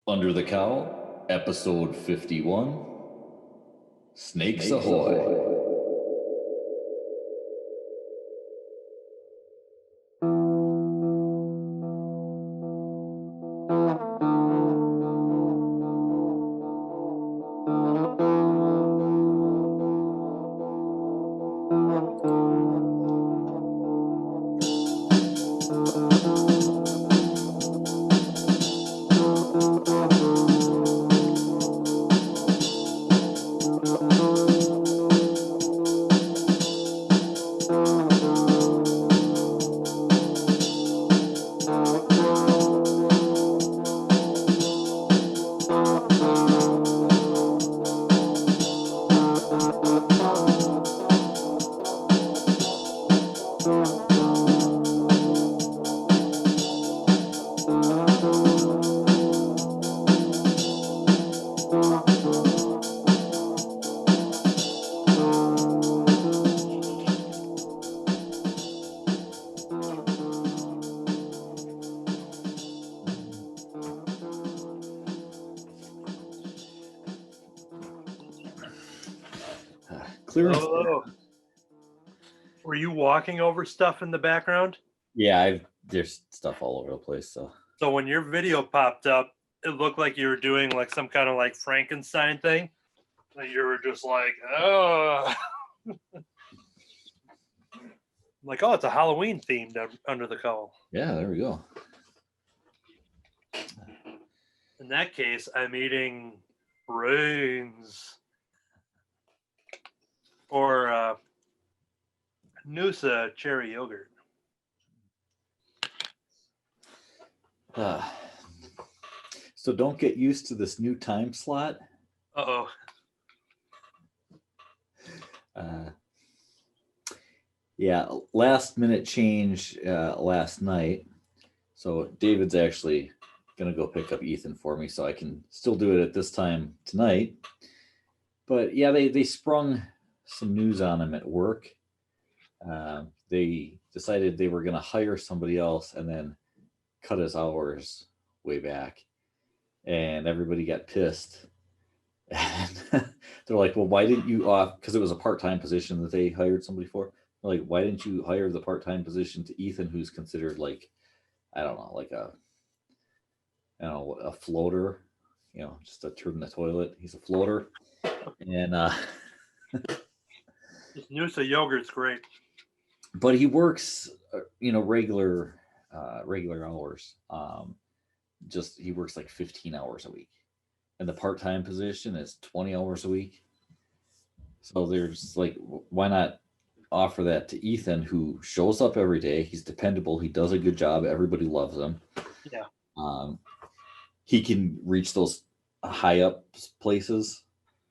Under the Cowl, episode 51, Snakes Ahoy. Clearance. Oh, were you walking over stuff in the background? Yeah, there's stuff all over the place. So when your video popped up, it looked like you were doing like some kind of like Frankenstein thing. Like you were just like, oh, like, oh, it's a Halloween themed Under the Cowl. Yeah, there we go. In that case, I'm eating brains or Noosa cherry yogurt. So don't get used to this new time slot. Uh-oh. Yeah, last minute change last night. So David's actually going to go pick up Ethan for me so I can still do it at this time tonight. But yeah, they sprung some news on him at work. They decided they were going to hire somebody else and then cut his hours way back. And everybody got pissed. And they're like, well, why didn't you off? Because it was a part-time position that they hired somebody for. They're like, why didn't you hire the part-time position to Ethan, who's considered like, I don't know, like a floater, just a turd in the toilet. He's a floater. And This Noosa yogurt's great. But he works, regular hours. He works like 15 hours a week, and the part-time position is 20 hours a week. So there's like, why not offer that to Ethan, who shows up every day? He's dependable. He does a good job. Everybody loves him. Yeah. He can reach those high up places,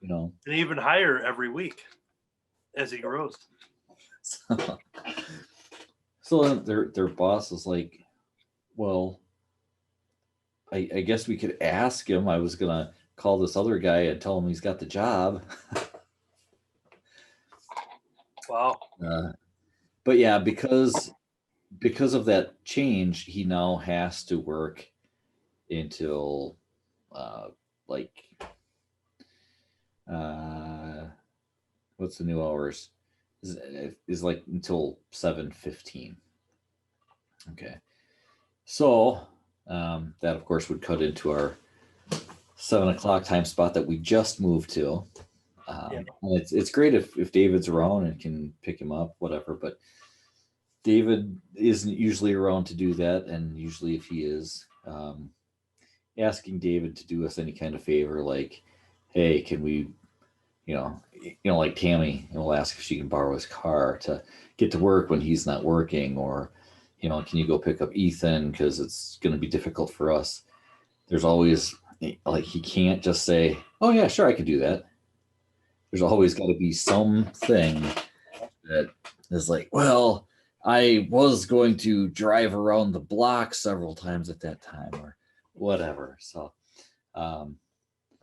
and even higher every week as he grows. So their boss is like, well, I guess we could ask him. I was gonna call this other guy and tell him he's got the job. Wow. But yeah, because of that change, he now has to work until what's the new hours? Is like until 7:15. Okay. So that of course would cut into our 7:00 time spot that we just moved to. And it's great if David's around and can pick him up, whatever. But David isn't usually around to do that, and usually if he is, asking David to do us any kind of favor, like, hey, can we, like Tammy, will ask if she can borrow his car to get to work when he's not working, or can you go pick up Ethan because it's going to be difficult for us. There's always, like, he can't just say, oh yeah, sure, I could do that. There's always got to be something that is like, well, I was going to drive around the block several times at that time, or whatever. So I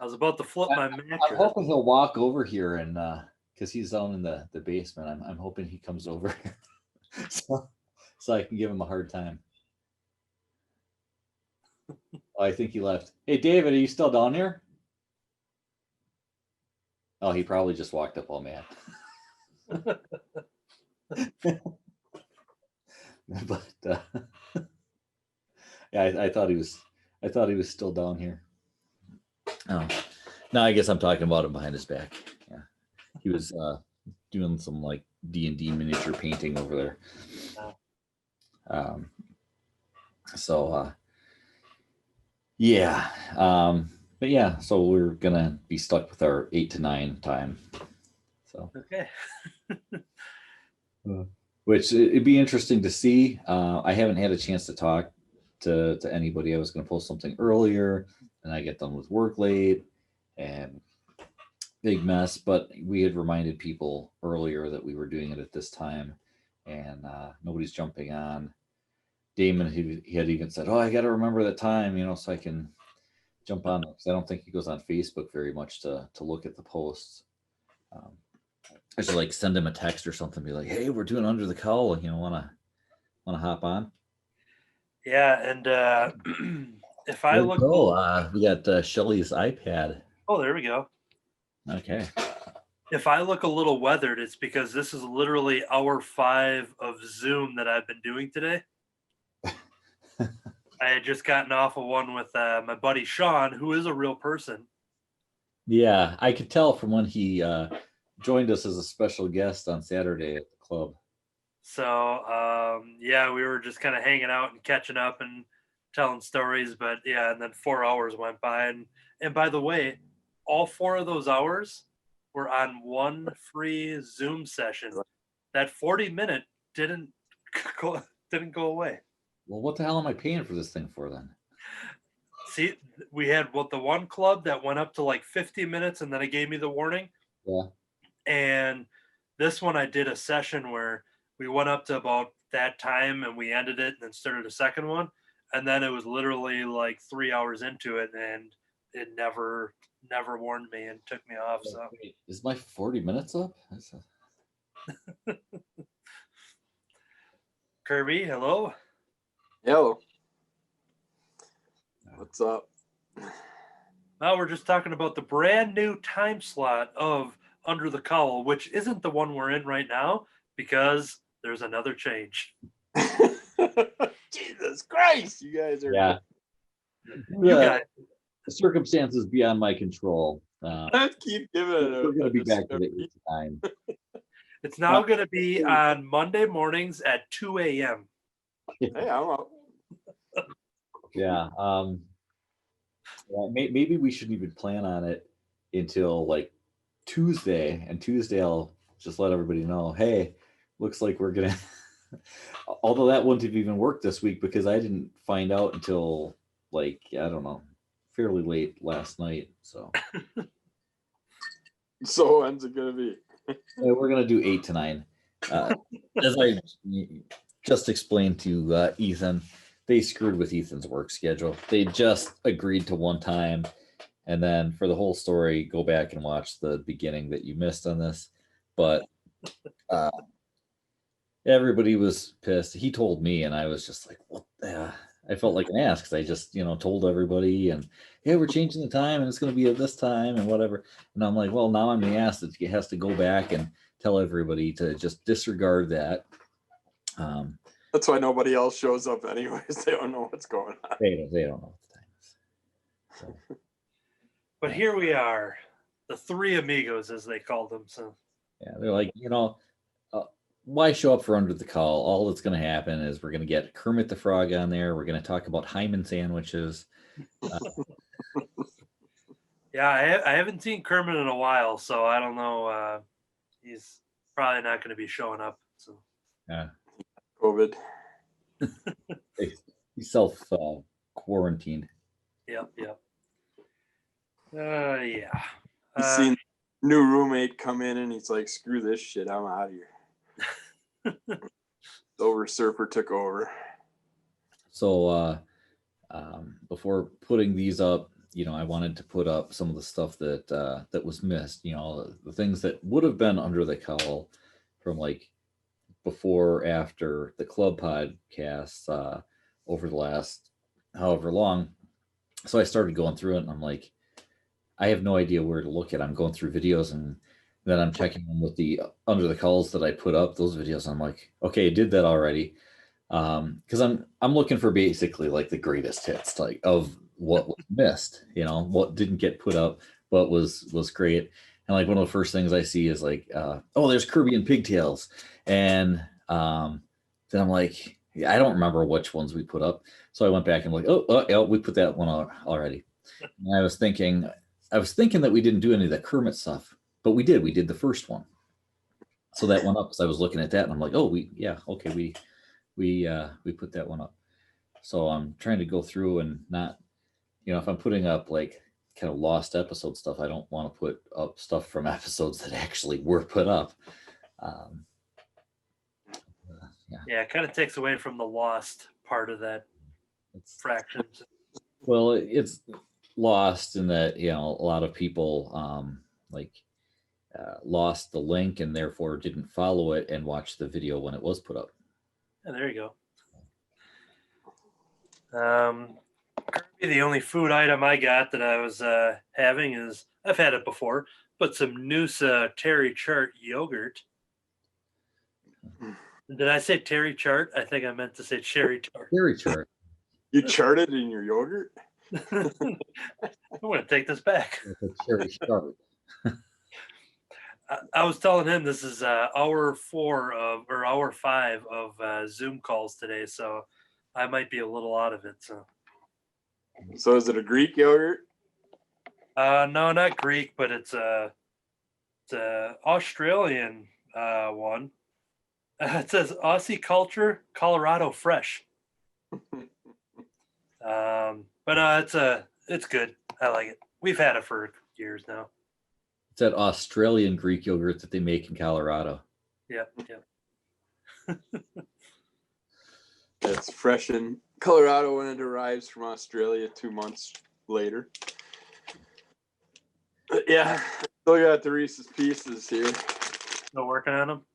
was about to flip my mattress. I'm hoping he'll walk over here, and because he's down in the basement, I'm hoping he comes over here so I can give him a hard time. I think he left. Hey, David, are you still down here? Oh, he probably just walked up all mad. But yeah, I thought he was. I thought he was still down here. Oh, now I guess I'm talking about him behind his back. Yeah, he was doing some like D&D miniature painting over there. Um, so yeah, but yeah, so we're gonna be stuck with our 8 to 9 time. So Okay. which it'd be interesting to see. I haven't had a chance to talk to anybody. I was going to post something earlier, and I get done with work late, and big mess. But we had reminded people earlier that we were doing it at this time, and nobody's jumping on. Damon, he had even said, "Oh, I got to remember the time, so I can jump on it." Because I don't think he goes on Facebook very much to look at the posts. I should like send him a text or something, be like, "Hey, we're doing Under the Cowl. Wanna hop on?" Yeah, and if I look, We got Shelly's iPad. oh, there we go. Okay. If I look a little weathered, it's because this is literally hour 5 of Zoom that I've been doing today. I had just gotten off of one with my buddy Sean, who is a real person. Yeah, I could tell from when he joined us as a special guest on Saturday at the club. So yeah, we were just kind of hanging out and catching up and telling stories. But yeah, and then 4 hours went by, and by the way, all 4 of those hours were on one free Zoom session. That 40-minute didn't go away. Well, what the hell am I paying for this thing for then? See, we had the one club that went up to like 50 minutes, and then it gave me the warning. Yeah. And this one, I did a session where we went up to about that time and we ended it and then started a second one. And then it was literally like 3 hours into it, and it never warned me and took me off. So wait, is my 40 minutes up? Kerby, hello. Hello. What's up? Now we're just talking about the brand new time slot of Under the Cowl, which isn't the one we're in right now because there's another change. Jesus Christ, you guys are. Yeah. You guys. The circumstances beyond my control. Let's keep giving it. We're going to be back to the 8 to 9. It's now going to be on Monday mornings at 2 a.m. Hey, I'm up. Yeah. Maybe we shouldn't even plan on it until like Tuesday. And Tuesday, I'll just let everybody know, hey, looks like we're going to. Although that wouldn't have even worked this week because I didn't find out until like, I don't know, fairly late last night. So. So when's it going to be? We're going to do 8 to 9. As I just explained to Ethan, they screwed with Ethan's work schedule. They just agreed to one time. And then for the whole story, go back and watch the beginning that you missed on this. But everybody was pissed. He told me, and I was just like, what the? I felt like an ass because I just, told everybody and, yeah, we're changing the time and it's going to be at this time and whatever. And I'm like, well, now I'm the ass that has to go back and tell everybody to just disregard that. That's why nobody else shows up anyways. They don't know what's going on. They don't know what the time is. So, But here we are, the three amigos, as they called them. So yeah, they're like, why show up for Under the Cowl? All that's going to happen is we're going to get Kermit the Frog on there. We're going to talk about Hyman sandwiches. yeah, I haven't seen Kermit in a while, so I don't know. He's probably not going to be showing up. So yeah, COVID. He's self quarantined. Yep. Yeah. He's seen new roommate come in and he's like, screw this shit, I'm out of here. Silver Surfer took over. So before putting these up, I wanted to put up some of the stuff that was missed. The things that would have been Under the Cowl from like before, after the club podcasts over the last however long. So I started going through it, and I'm like, I have no idea where to look at. I'm going through videos, and then I'm checking them with the under the calls that I put up those videos. I'm like, okay, I did that already. Because I'm looking for basically like the greatest hits, like of what was missed, what didn't get put up, but was great. And like one of the first things I see is like, oh, there's Kirby and pigtails, and then I'm like, yeah, I don't remember which ones we put up. So I went back and like, oh yeah, we put that one out already. And I was thinking that we didn't do any of the Kermit stuff, but we did. We did the first one. So that went up because I was looking at that and I'm like, oh, we put that one up. So I'm trying to go through and not, if I'm putting up like kind of lost episode stuff, I don't want to put up stuff from episodes that actually were put up. Yeah, it kind of takes away from the lost part of that fractions. Well, it's lost in that, a lot of people lost the link and therefore didn't follow it and watch the video when it was put up. Yeah, there you go. Kirby, the only food item I got that I was having is, I've had it before, but some Noosa Terry Chart yogurt. Did I say Terry Chart? I think I meant to say Cherry Tart. Terry Chart. You charted in your yogurt? I'm going to take this back. Cherry Chart. I was telling him this is hour 5 of Zoom calls today, so I might be a little out of it. So is it a Greek yogurt? No, not Greek, but it's a Australian one. It says Aussie culture, Colorado fresh. But it's good. I like it. We've had it for years now. It's that Australian Greek yogurt that they make in Colorado. Yeah. It's fresh in Colorado when it arrives from Australia 2 months later. But yeah, still got the Reese's Pieces here. Still working on them?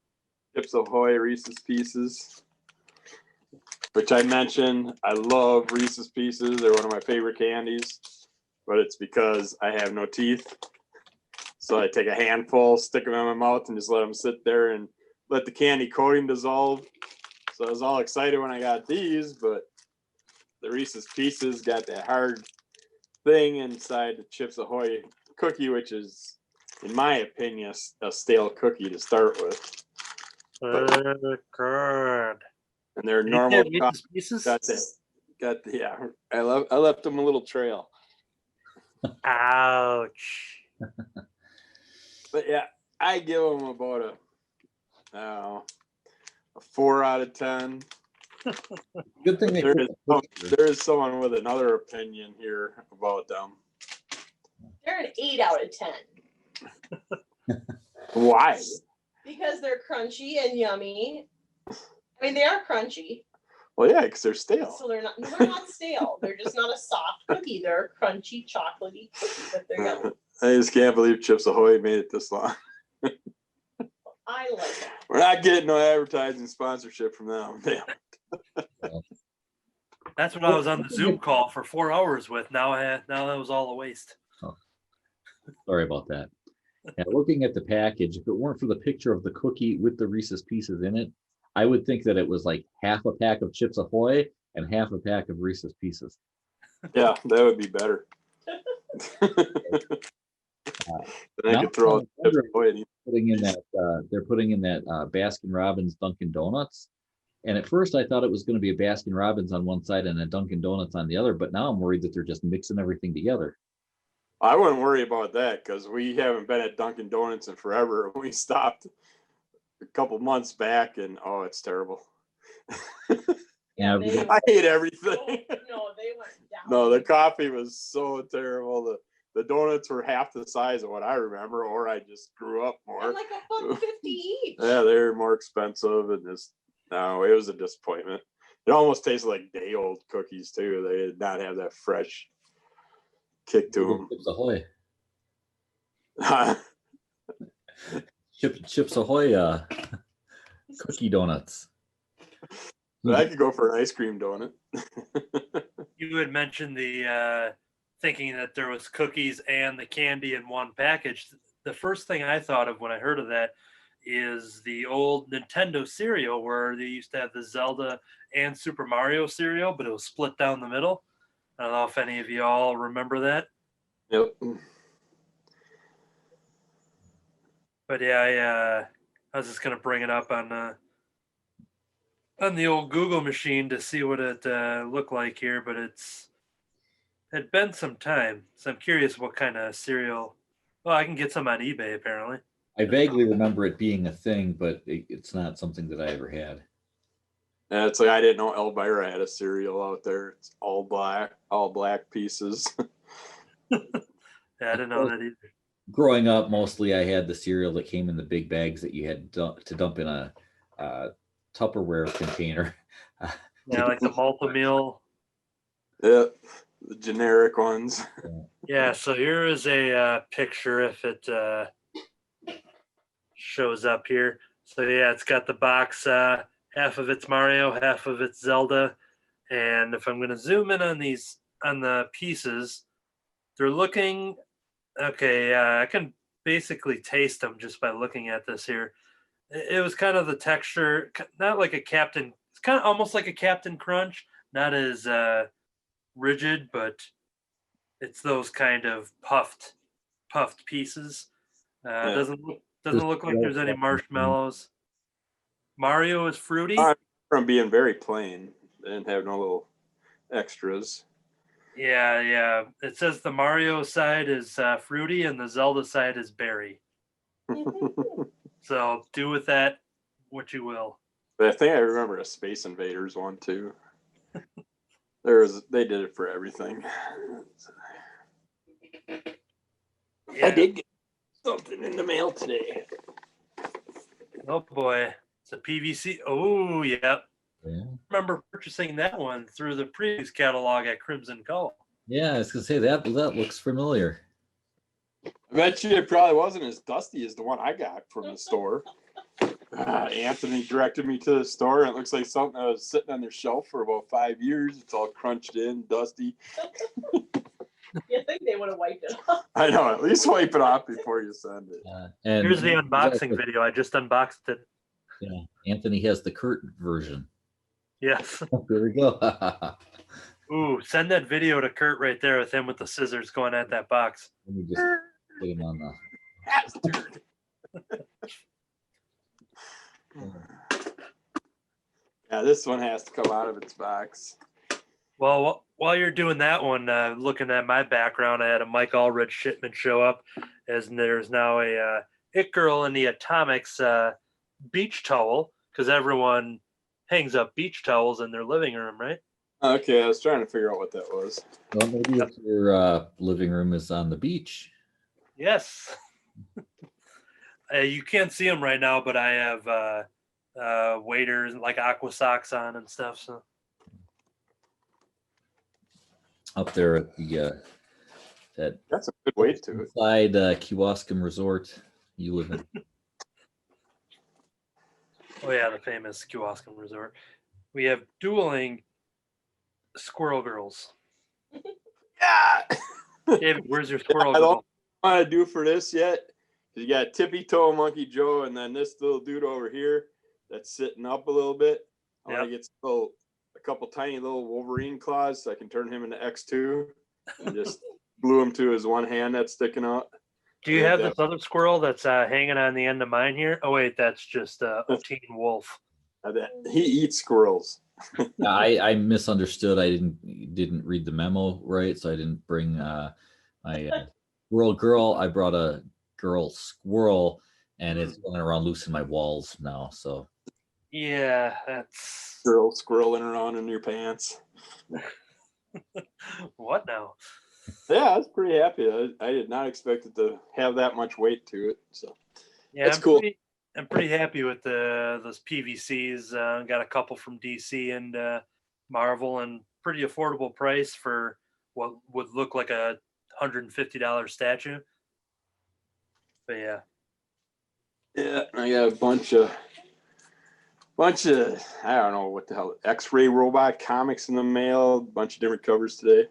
Chips Ahoy Reese's Pieces, which I mentioned. I love Reese's Pieces. They're one of my favorite candies, but it's because I have no teeth. So I take a handful, stick them in my mouth, and just let them sit there and let the candy coating dissolve. So I was all excited when I got these, but the Reese's Pieces got that hard thing inside the Chips Ahoy cookie, which is, in my opinion, a stale cookie to start with. Good. And they're normal pieces. I left them a little trail. Ouch. But yeah, I give them about a 4 out of 10. Good thing there is someone with another opinion here about them. They're an 8 out of 10. Why? Because they're crunchy and yummy. I mean, they are crunchy. Well, yeah, because they're stale. So they're not stale. They're just not a soft cookie. They're a crunchy, chocolatey cookie, but they're yummy. I just can't believe Chips Ahoy made it this long. I like that. We're not getting no advertising sponsorship from them. Damn. That's what I was on the Zoom call for 4 hours with. Now that was all a waste. Oh. Sorry about that. Yeah, looking at the package, if it weren't for the picture of the cookie with the Reese's Pieces in it, I would think that it was like half a pack of Chips Ahoy and half a pack of Reese's Pieces. Yeah, that would be better. I could throw Chips Ahoy. They're putting in that Baskin Robbins Dunkin' Donuts. And at first I thought it was going to be a Baskin Robbins on one side and a Dunkin' Donuts on the other, but now I'm worried that they're just mixing everything together. I wouldn't worry about that because we haven't been at Dunkin' Donuts in forever. We stopped a couple months back, and it's terrible. Yeah, I hate everything. No, they went down. No, the coffee was so terrible. The donuts were half the size of what I remember, or I just grew up more. And like $1.50 each. Yeah, they're more expensive, and it was a disappointment. It almost tasted like day-old cookies too. They did not have that fresh kick to them. Chips Ahoy. Chips Ahoy cookie donuts. But I could go for an ice cream donut. You had mentioned the thinking that there was cookies and the candy in one package. The first thing I thought of when I heard of that is the old Nintendo cereal where they used to have the Zelda and Super Mario cereal, but it was split down the middle. I don't know if any of you all remember that. Yep. But yeah, I was just gonna bring it up on the old Google machine to see what it looked like here, but had been some time, so I'm curious what kind of cereal. Well, I can get some on eBay apparently. I vaguely remember it being a thing, but it's not something that I ever had. And it's like I didn't know Elvira had a cereal out there. It's all black pieces. Yeah, I didn't know that either. Growing up, mostly I had the cereal that came in the big bags that you had to dump in a Tupperware container. Yeah, like the multi-meal. Yep, the generic ones. Yeah, so here is a picture if it shows up here. So yeah, it's got the box. Half of it's Mario, half of it's Zelda. And if I'm going to zoom in on the pieces, they're looking okay. I can basically taste them just by looking at this here. It was kind of the texture, not like a Captain. It's kind of almost like a Captain Crunch, not as rigid, but it's those kind of puffed pieces. Yeah. Doesn't look like there's any marshmallows. Mario is fruity. From being very plain, they didn't have no little extras. Yeah. It says the Mario side is fruity and the Zelda side is berry. So do with that what you will. But I think I remember a Space Invaders one too. They did it for everything. Yeah. I did get something in the mail today. Oh boy, it's a PVC. Oh yeah. Yeah. Remember purchasing that one through the previous catalog at Crimson Cowl. Yeah, I was gonna say that looks familiar. I bet you it probably wasn't as dusty as the one I got from the store. Anthony directed me to the store, and it looks like something that was sitting on their shelf for about 5 years. It's all crunched in, dusty. You think they would have wiped it off? I know. At least wipe it off before you send it. And Here's the unboxing video. I just unboxed it. Yeah, Anthony has the Kurt version. Yes. There we go. Ooh, send that video to Kurt right there with him with the scissors going at that box. Let me just put him on the. Yeah, this one has to come out of its box. Well, while you're doing that one, looking at my background, I had a Mike Allred shipment show up, as there's now a It Girl in the Atomics beach towel, because everyone hangs up beach towels in their living room, right? Okay, I was trying to figure out what that was. Well, maybe if your living room is on the beach. Yes. You can't see them right now, but I have waders like aqua socks on and stuff. So Up there at the That's a good weight to it. side Kewaskum Resort you live in. oh yeah, the famous Kewaskum Resort. We have dueling squirrel girls. Yeah. David, where's your squirrel I don't girl? want to do for this yet. You got Tippy Toe Monkey Joe, and then this little dude over here that's sitting up a little bit. I want to get a couple tiny little Wolverine claws so I can turn him into X2 and just glue him to his one hand that's sticking out. Do you have this other squirrel that's hanging on the end of mine here? Oh wait, that's just a teen wolf. He eats squirrels. I misunderstood. I didn't read the memo right, so I didn't bring my squirrel girl. I brought a girl squirrel, and it's going around loose in my walls now. So yeah, that's Girl squirreling around in your pants. what now? Yeah, I was pretty happy. I did not expect it to have that much weight to it. So Yeah, that's cool. I'm pretty happy with those PVCs. Got a couple from DC and Marvel, and pretty affordable price for what would look like a $150 statue. But yeah, Yeah, I got a bunch of I don't know what the hell, X-ray robot comics in the mail. A bunch of different covers today.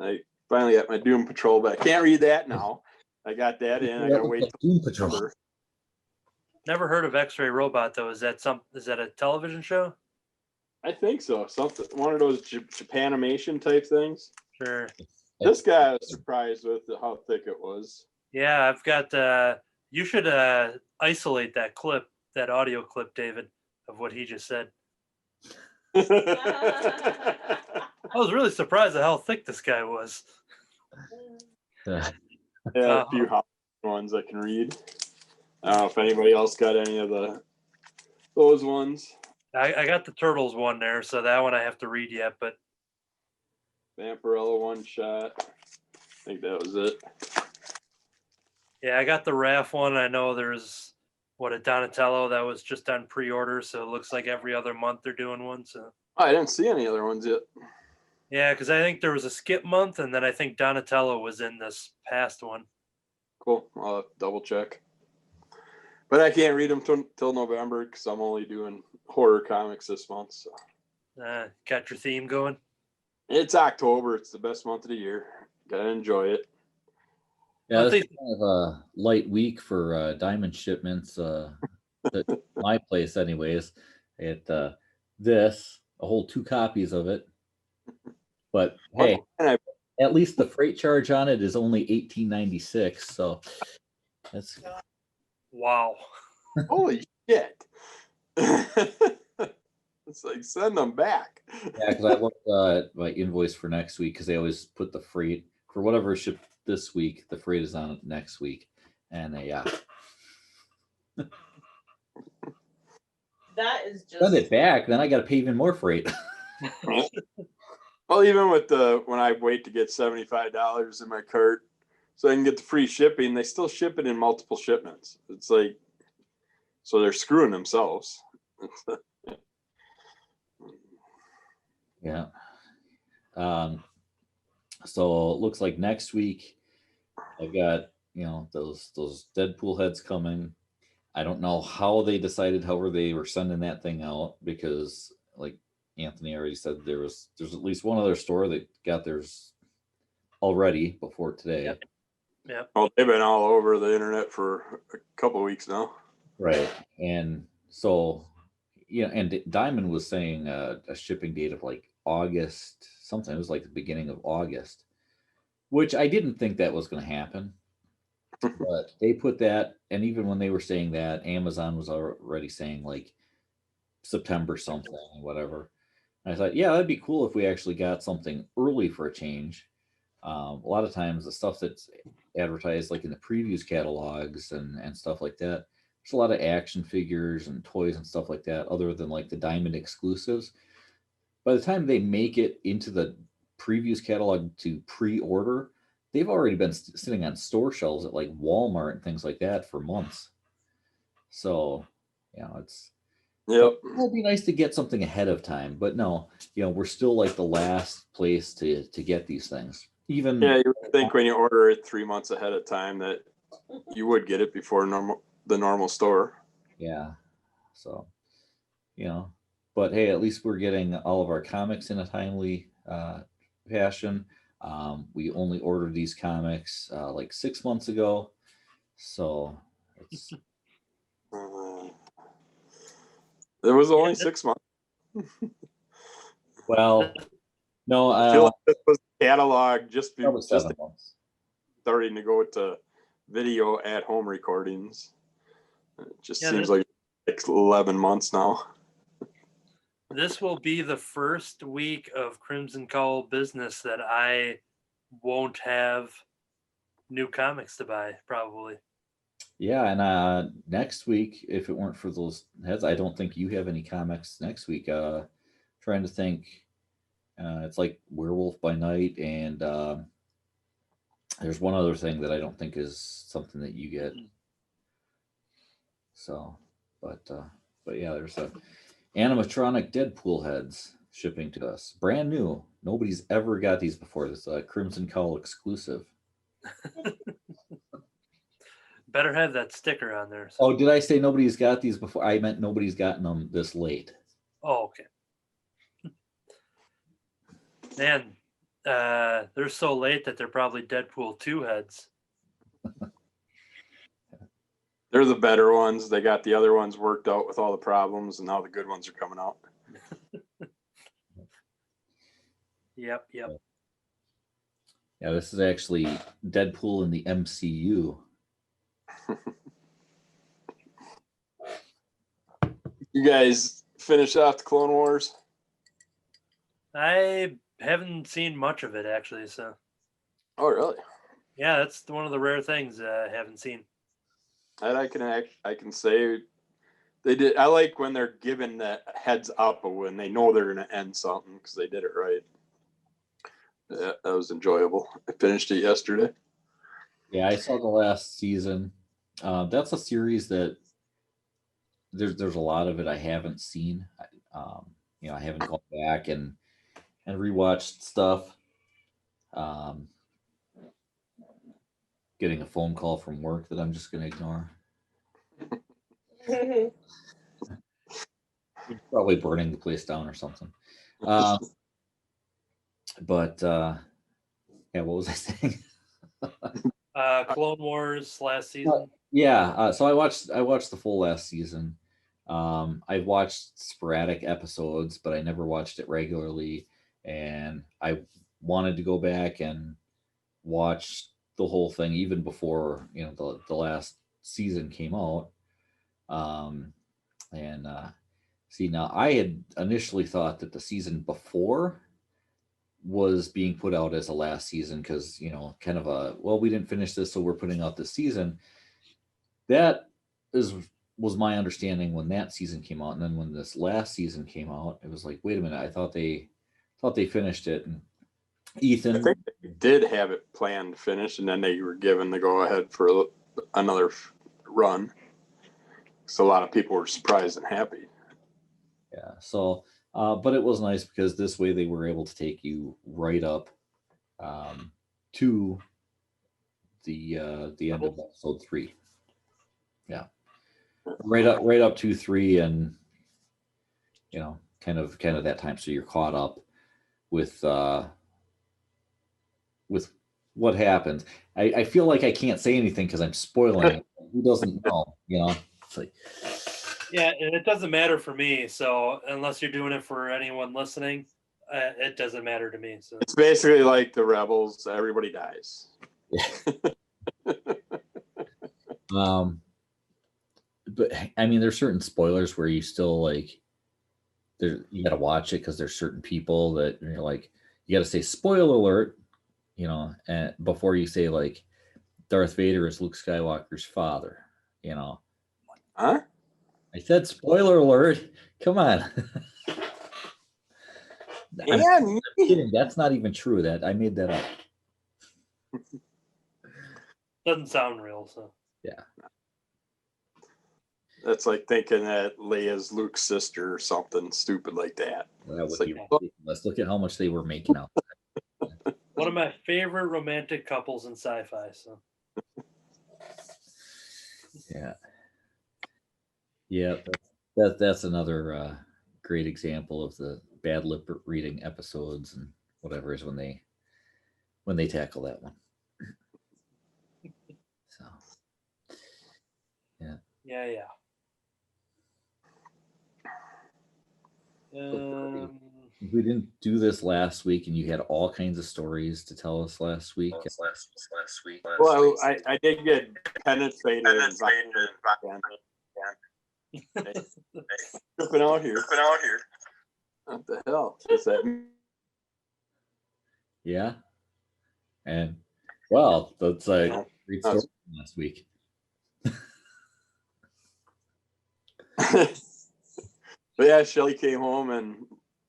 I Finally got my Doom Patrol, but I can't read that now. I got that in. I gotta wait till Doom Patrol. December. Never heard of X-Ray Robot though. Is that a television show? I think so. Something, one of those Japanimation type things. Sure. This guy I was surprised with how thick it was. Yeah, I've got. You should isolate that clip, that audio clip, David, of what he just said. I was really surprised at how thick this guy was. Yeah. Yeah, a few hot ones I can read. I don't know if anybody else got any of those ones. I got the Turtles one there, so that one I have to read yet, but Vampirella one shot. I think that was it. yeah, I got the RAF one. I know there's a Donatello that was just on pre-order, so it looks like every other month they're doing one. So I didn't see any other ones yet. yeah, because I think there was a skip month, and then I think Donatello was in this past one. Cool. I'll have to double check. But I can't read them till November because I'm only doing horror comics this month. So. Got your theme going? It's October. It's the best month of the year. Gotta enjoy it. Yeah, it's kind of a light week for diamond shipments. At my place, anyways. It this a whole 2 copies of it. But hey, at least the freight charge on it is only $18.96. So that's wow. Holy shit! It's like send them back. Yeah, because I looked at my invoice for next week because they always put the freight for whatever shipped this week. The freight is on it next week, and yeah, That is just send it back. Then I got to pay even more freight. Well, even with when I wait to get $75 in my cart so I can get the free shipping, they still ship it in multiple shipments. It's like, so they're screwing themselves. Yeah. So it looks like next week I've got, those Deadpool heads coming. I don't know how they decided, however they were sending that thing out, because like Anthony already said, there's at least one other store that got theirs already before today. Yep. Well, they've been all over the internet for a couple of weeks now. Right. And so, and Diamond was saying a shipping date of like August, something. It was like the beginning of August, which I didn't think that was going to happen. But they put that, and even when they were saying that, Amazon was already saying like September something, whatever. And I thought, yeah, that'd be cool if we actually got something early for a change. A lot of times the stuff that's advertised like in the previews catalogs and stuff like that, there's a lot of action figures and toys and stuff like that, other than like the Diamond exclusives. By the time they make it into the previews catalog to pre-order, they've already been sitting on store shelves at like Walmart and things like that for months. So, it's Yep. It'd be nice to get something ahead of time, but no, we're still like the last place to get these things. Even Yeah, you would think when you order it 3 months ahead of time that you would get it before the normal store. Yeah. So, but hey, at least we're getting all of our comics in a timely fashion. We only ordered these comics like 6 months ago, so it's It was only 6 months. well, no, I feel like this was catalog just probably 7 months. starting to go to video at home recordings. It just seems like 11 months now. This will be the first week of Crimson Cowl business that I won't have new comics to buy, probably. Yeah, and next week, if it weren't for those heads, I don't think you have any comics next week. Trying to think, it's like Werewolf by Night, and there's one other thing that I don't think is something that you get. So, but yeah, there's a animatronic Deadpool heads shipping to us, brand new. Nobody's ever got these before. This Crimson Cowl exclusive. Better have that sticker on there. So. Oh, did I say nobody's got these before? I meant nobody's gotten them this late. Oh, okay. Man, They're so late that they're probably Deadpool 2 heads. They're the better ones. They got the other ones worked out with all the problems, and now the good ones are coming out. Yep. Yeah, this is actually Deadpool in the MCU. You guys finish off the Clone Wars? I haven't seen much of it actually, so Oh, really? yeah, that's one of the rare things I haven't seen. And I can say they did. I like when they're given that heads up when they know they're going to end something because they did it right. Yeah, that was enjoyable. I finished it yesterday. Yeah, I saw the last season. That's a series that there's a lot of it I haven't seen. I haven't gone back and rewatched stuff. Getting a phone call from work that I'm just going to ignore. Probably burning the place down or something. But yeah, what was I saying? Clone Wars last season. Yeah, so I watched the full last season. I've watched sporadic episodes, but I never watched it regularly, and I wanted to go back and watch the whole thing even before the last season came out. And see, now I had initially thought that the season before was being put out as a last season because kind of we didn't finish this, so we're putting out this season. That was my understanding when that season came out, and then when this last season came out, it was like, wait a minute, I thought they finished it. And Ethan, I think they did have it planned to finish, and then they were given the go ahead for another run. So a lot of people were surprised and happy. Yeah. So, but it was nice because this way they were able to take you right up to the end of episode 3. Yeah. Right up to 3, and kind of that time, so you're caught up with what happens. I feel like I can't say anything because I'm spoiling it. Who doesn't know? It's like, Yeah, and it doesn't matter for me. So unless you're doing it for anyone listening, it doesn't matter to me. So it's basically like the Rebels. Everybody dies. But I mean, there's certain spoilers where you still like, you got to watch it because there's certain people that you're like, you got to say spoiler alert, and before you say like Darth Vader is Luke Skywalker's father, Huh? I said spoiler alert. Come on. I'm kidding. That's not even true. That I made that up. doesn't sound real. So yeah. That's like thinking that Leia's Luke's sister or something stupid like that. That would be ridiculous. Look at how much they were making out. One of my favorite romantic couples in sci-fi. So yeah, that's another great example of the bad lip reading episodes and whatever is when they tackle that one. So yeah. We didn't do this last week, and you had all kinds of stories to tell us last week. Well, I did get penetrated. Flipping out here. What the hell is that? Yeah. And well, that's a great story from last week. But yeah, Shelly came home and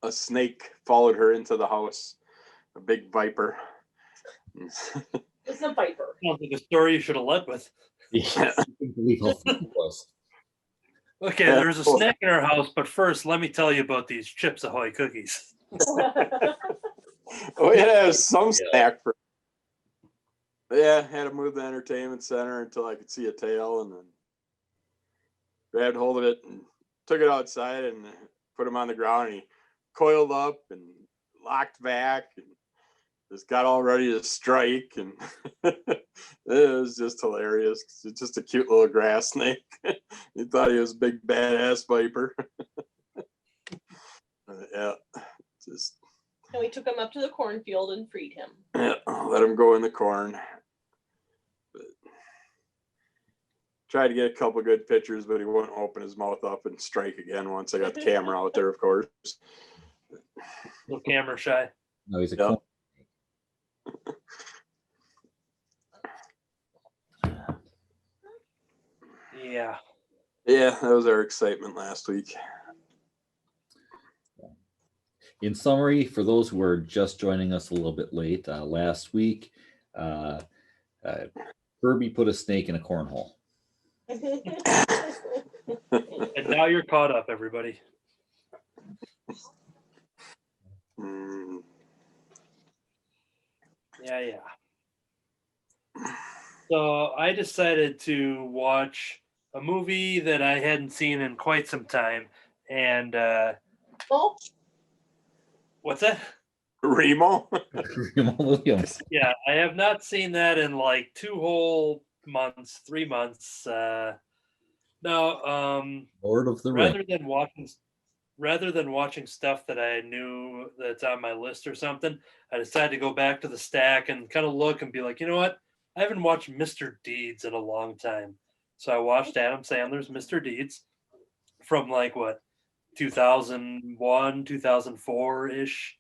a snake followed her into the house. A big viper. It's a viper. Sounds like a story you should have led with. Yeah. Okay, there's a snack in our house, but first, let me tell you about these Chips Ahoy cookies. Oh yeah, some snack for. Yeah, had to move the entertainment center until I could see a tail, and then grabbed hold of it and took it outside and put him on the ground, and he coiled up and locked back and just got all ready to strike, and it was just hilarious. It's just a cute little grass snake. He thought he was a big badass viper. Yeah, just And we took him up to the cornfield and freed him. yeah, let him go in the corn. But tried to get a couple good pictures, but he wouldn't open his mouth up and strike again once I got the camera out there, of course. Little camera shy. No, he's a Yep. corn. Yeah. Yeah, that was our excitement last week. In summary, for those who are just joining us a little bit late, last week, Kerby put a snake in a cornhole. And now you're caught up, everybody. Mm, Yeah. So I decided to watch a movie that I hadn't seen in quite some time. And Oh, what's that? Remo? Remo Williams. Yeah, I have not seen that in like 2 whole months, 3 months. No, Lord of the rather Rings. than watching stuff that I knew that's on my list or something, I decided to go back to the stack and kind of look and be like, you know what? I haven't watched Mr. Deeds in a long time. So I watched Adam Sandler's Mr. Deeds from like what, 2001, 2004 ish,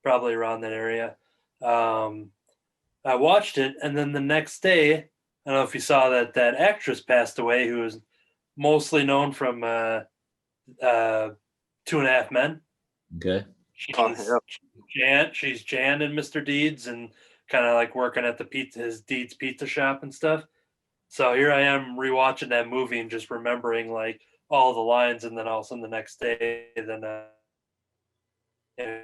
probably around that area. I watched it, and then the next day, I don't know if you saw that actress passed away, who was mostly known from 2.5 Men. Okay. She's, Oh, she's Jan in Mr. Deeds, and kind of like working at his Deeds pizza shop and stuff. So here I am rewatching that movie and just remembering like all the lines, and then all of a sudden the next day, then yeah.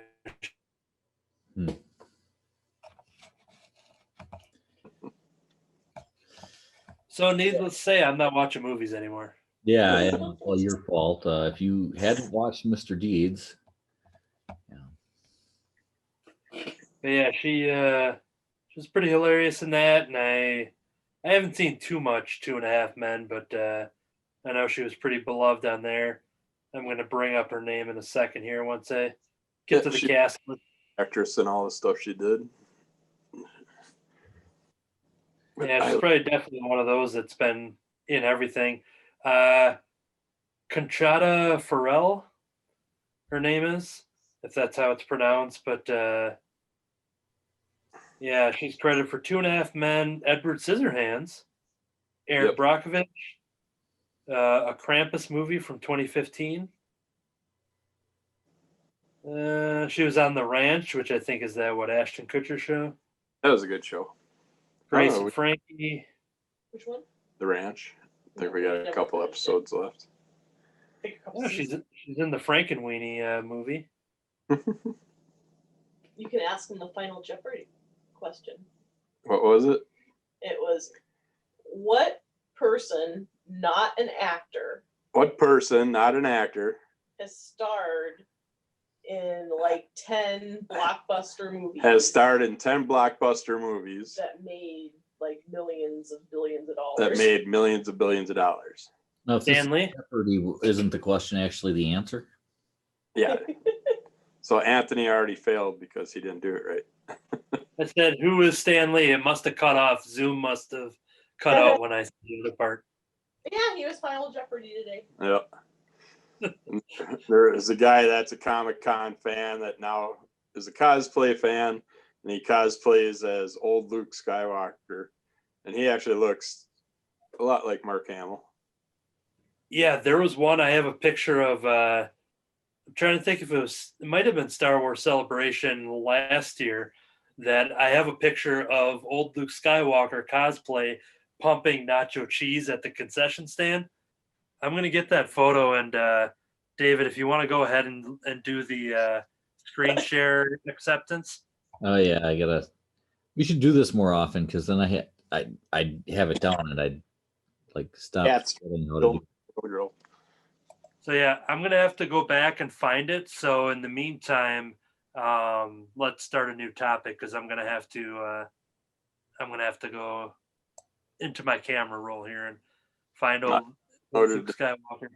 So needless to say, I'm not watching movies anymore. Yeah, well, your fault. If you hadn't watched Mr. Deeds, But yeah, she was pretty hilarious in that, and I haven't seen too much 2.5 Men, but I know she was pretty beloved on there. I'm going to bring up her name in a second here once I get Yeah, to the she- cast. actress and all the stuff she did. Yeah, she's probably definitely one of those that's been in everything. Conchata Farrell, her name is, if that's how it's pronounced. But yeah, she's credited for 2.5 Men, Edward Scissorhands, Aaron Yep. Brockovich, a Krampus movie from 2015. She was on The Ranch, which I think is that Ashton Kutcher show. That was a good show. Grace Oh, and Frankie. which one? The Ranch. I think we got a couple episodes left. I think a couple Oh, she's seasons. in the Frankenweenie movie. You can ask him the final Jeopardy question. What was it? It was, what person, not an actor, What person, not an actor, has starred in like 10 blockbuster movies has starred in 10 blockbuster movies that made like millions of billions of dollars? that made millions of billions of dollars? now if this Stan Lee. Jeopardy isn't the question actually the answer? Yeah. So Anthony already failed because he didn't do it right. I said, "Who is Stan Lee?" It must have cut off. Zoom must have cut out when I said the other part. Yeah, he was Final Jeopardy today. Yep. There is a guy that's a Comic-Con fan that now is a cosplay fan, and he cosplays as old Luke Skywalker, and he actually looks a lot like Mark Hamill. Yeah, there was one. I have a picture of. I'm trying to think if it might have been Star Wars Celebration last year, that I have a picture of old Luke Skywalker cosplay pumping nacho cheese at the concession stand. I'm gonna get that photo, and David, if you want to go ahead and do the screen share acceptance. Oh yeah, we should do this more often because then I'd have it down and I'd like stop. Cats. forgetting how to do- So yeah, I'm gonna have to go back and find it. So in the meantime, let's start a new topic because I'm gonna have to go into my camera roll here and find old Luke Skywalker.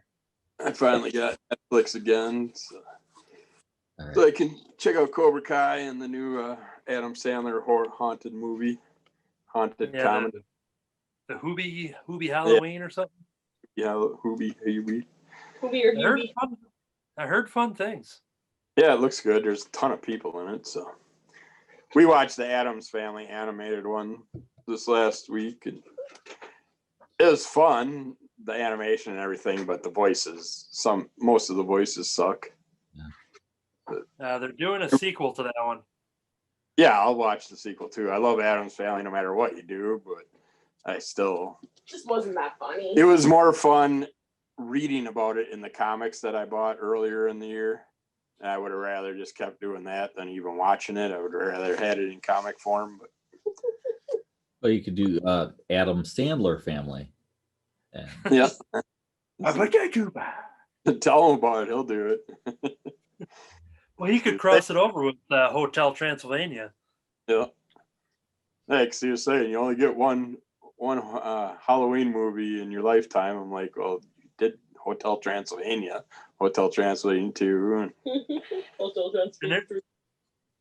I finally got Netflix again, so, All right. so I can check out Cobra Kai and the new Adam Sandler haunted movie, haunted Yeah, comedy. the Hoobie Halloween or something. Yeah, Hoobie. Hoobie or Hubie? I heard fun things. Yeah, it looks good. There's a ton of people in it, so we watched the Addams Family animated one this last week, and it was fun, the animation and everything, but the voices, most of the voices suck. They're doing a sequel to that one. Yeah, I'll watch the sequel too. I love Addams Family no matter what you do, but I still Just wasn't that funny. it was more fun reading about it in the comics that I bought earlier in the year. And I would have rather just kept doing that than even watching it. I would rather had it in comic form. But Well, you could do Adam Sandler Family. And yeah, Well, tell him about it. He'll do it. he could cross it over with Hotel Transylvania. Yeah. Like you were saying, you only get one Halloween movie in your lifetime. I'm like, well, you did Hotel Transylvania 2. Hotel Transylvania.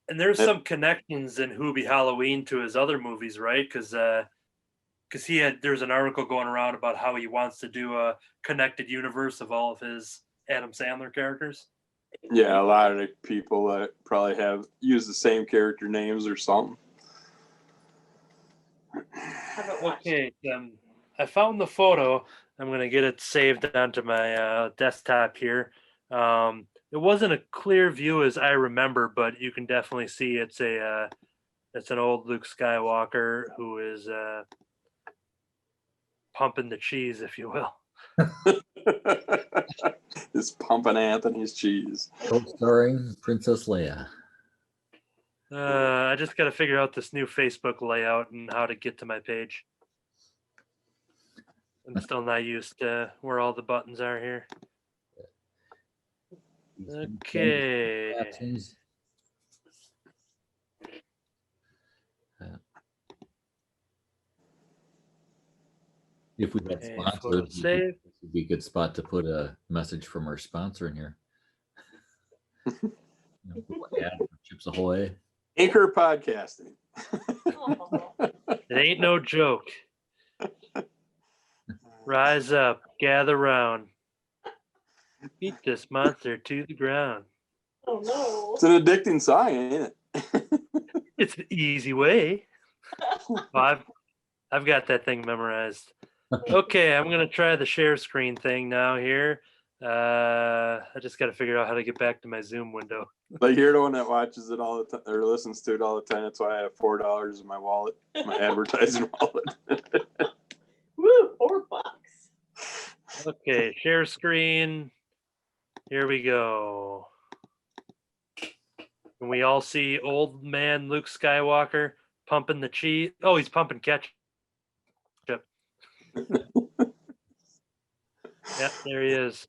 And there's some connections in Hoobie Halloween to his other movies, right? Because there's an article going around about how he wants to do a connected universe of all of his Adam Sandler characters. Yeah, a lot of the people that probably have used the same character names or something. Okay, I found the photo. I'm gonna get it saved onto my desktop here. It wasn't a clear view as I remember, but you can definitely see it's an old Luke Skywalker who is pumping the cheese, if you will. It's pumping Anthony's cheese. co-starring Princess Leia. I just got to figure out this new Facebook layout and how to get to my page. I'm still not used to where all the buttons are here. Okay. Captions. If we had Okay, sponsors, photo this save. would be a good spot to put a message from our sponsor in here. Ad for Chips Ahoy. Anchor podcasting. Oh, It ain't no joke. Rise up, gather round. Beat this monster to the ground. oh no. It's an addicting song, ain't it? It's an easy way. Well, I've got that thing memorized. Okay, I'm gonna try the share screen thing now here. I just got to figure out how to get back to my Zoom window. Like you're the one that watches it all the time or listens to it all the time. That's why I have $4 in my wallet, my advertising wallet. Woo, $4. Okay, share screen. Here we go. And we all see old man Luke Skywalker pumping the cheese. Oh, he's pumping ketchup. Yep, there he is.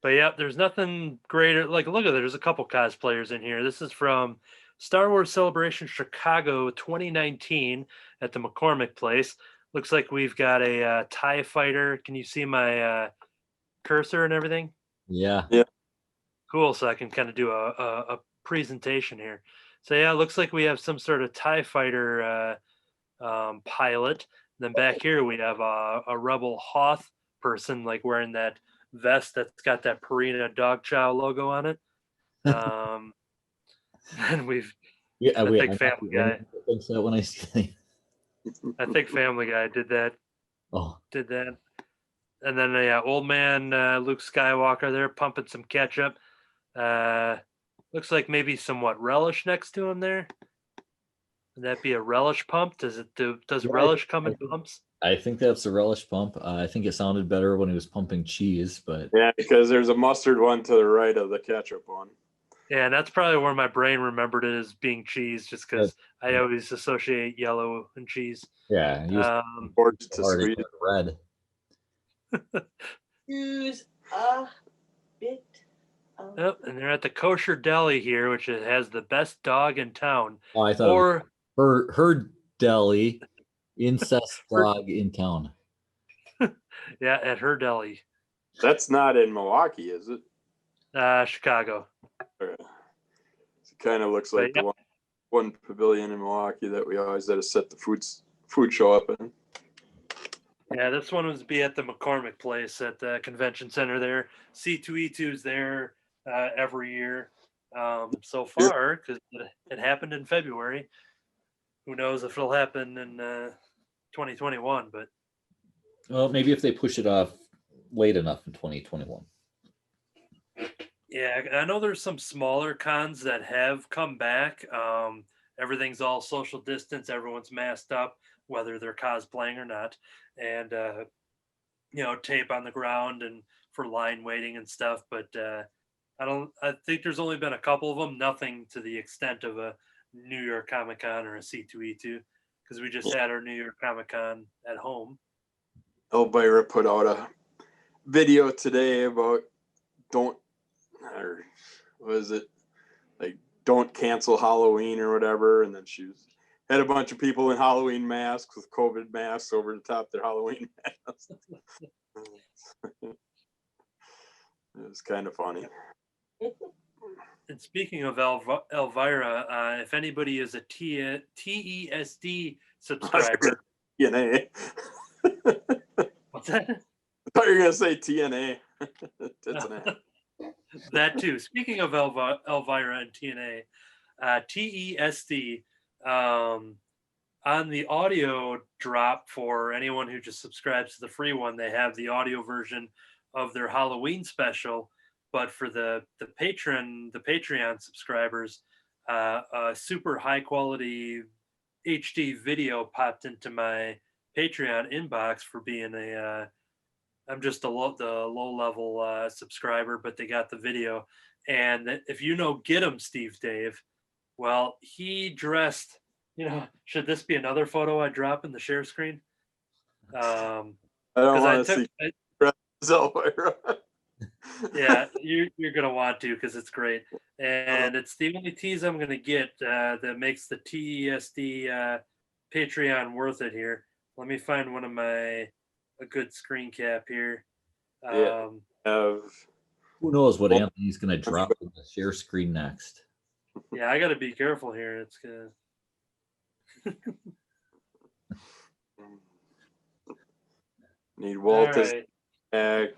But yep, there's nothing greater. Like, look at that. There's a couple cosplayers in here. This is from Star Wars Celebration Chicago 2019 at the McCormick Place. Looks like we've got a TIE fighter. Can you see my cursor and everything? Yeah. Cool. So I can kind of do a presentation here. So yeah, it looks like we have some sort of TIE fighter pilot. And then back here we have a Rebel Hoth person, like wearing that vest that's got that Purina Dog Chow logo on it. And Yeah, I think Family Guy. Thinks that when I see. I think Family Guy did that. Oh, Did that. And then old man Luke Skywalker there pumping some ketchup. Looks like maybe somewhat relish next to him there. Would that be a relish pump? Does relish come in pumps? I think that's a relish pump. I think it sounded better when he was pumping cheese, but Yeah, because there's a mustard one to the right of the ketchup one. Yeah, and that's probably where my brain remembered it as being cheese, just because I always associate yellow and cheese. yeah, he was Or to hard squeeze. red. Use a bit Yep, and they're at the Kosher Deli here, which has the best dog in town. Oh, I thought it was Or her deli, incest Her- dog in town. yeah, at her deli, That's not in Milwaukee, is it? Chicago. It kind of looks But like yeah. the one pavilion in Milwaukee that we always had to set the food show up in. Yeah, this one was be at the McCormick Place at the convention center there. C2E2 is there every year so far because it happened in February. Who knows if it'll happen in 2021? But Well, maybe if they push it off late enough in 2021. yeah, I know there's some smaller cons that have come back. Everything's all social distance. Everyone's masked up, whether they're cosplaying or not, and tape on the ground and for line waiting and stuff. But I think there's only been a couple of them. Nothing to the extent of a New York Comic Con or a C2E2 because we just had our New York Comic Con at home. Elvira put out a video today about don't cancel Halloween or whatever, and then had a bunch of people in Halloween masks with COVID masks over the top of their Halloween masks. It was kind of funny. And speaking of Elvira, if anybody is a TESD subscriber, TNA. what's that? I thought you were gonna say TNA. That too. Speaking of Elvira and TNA, TESD, on the audio drop for anyone who just subscribes to the free one, they have the audio version of their Halloween special. But for the Patreon subscribers, a super high quality HD video popped into my Patreon inbox for being I'm just the low level subscriber, but they got the video. And if you know Get 'em Steve Dave, well, he dressed. Should this be another photo I drop in the share screen? I don't want to see Elvira. Yeah, you're gonna want to because it's great, and it's the only tease I'm gonna get that makes the TESD Patreon worth it. Here, let me find a good screen cap here. Who knows what Anthony's going to drop in the share screen next? Yeah, I got to be careful here. It's gonna. Need Walter's back.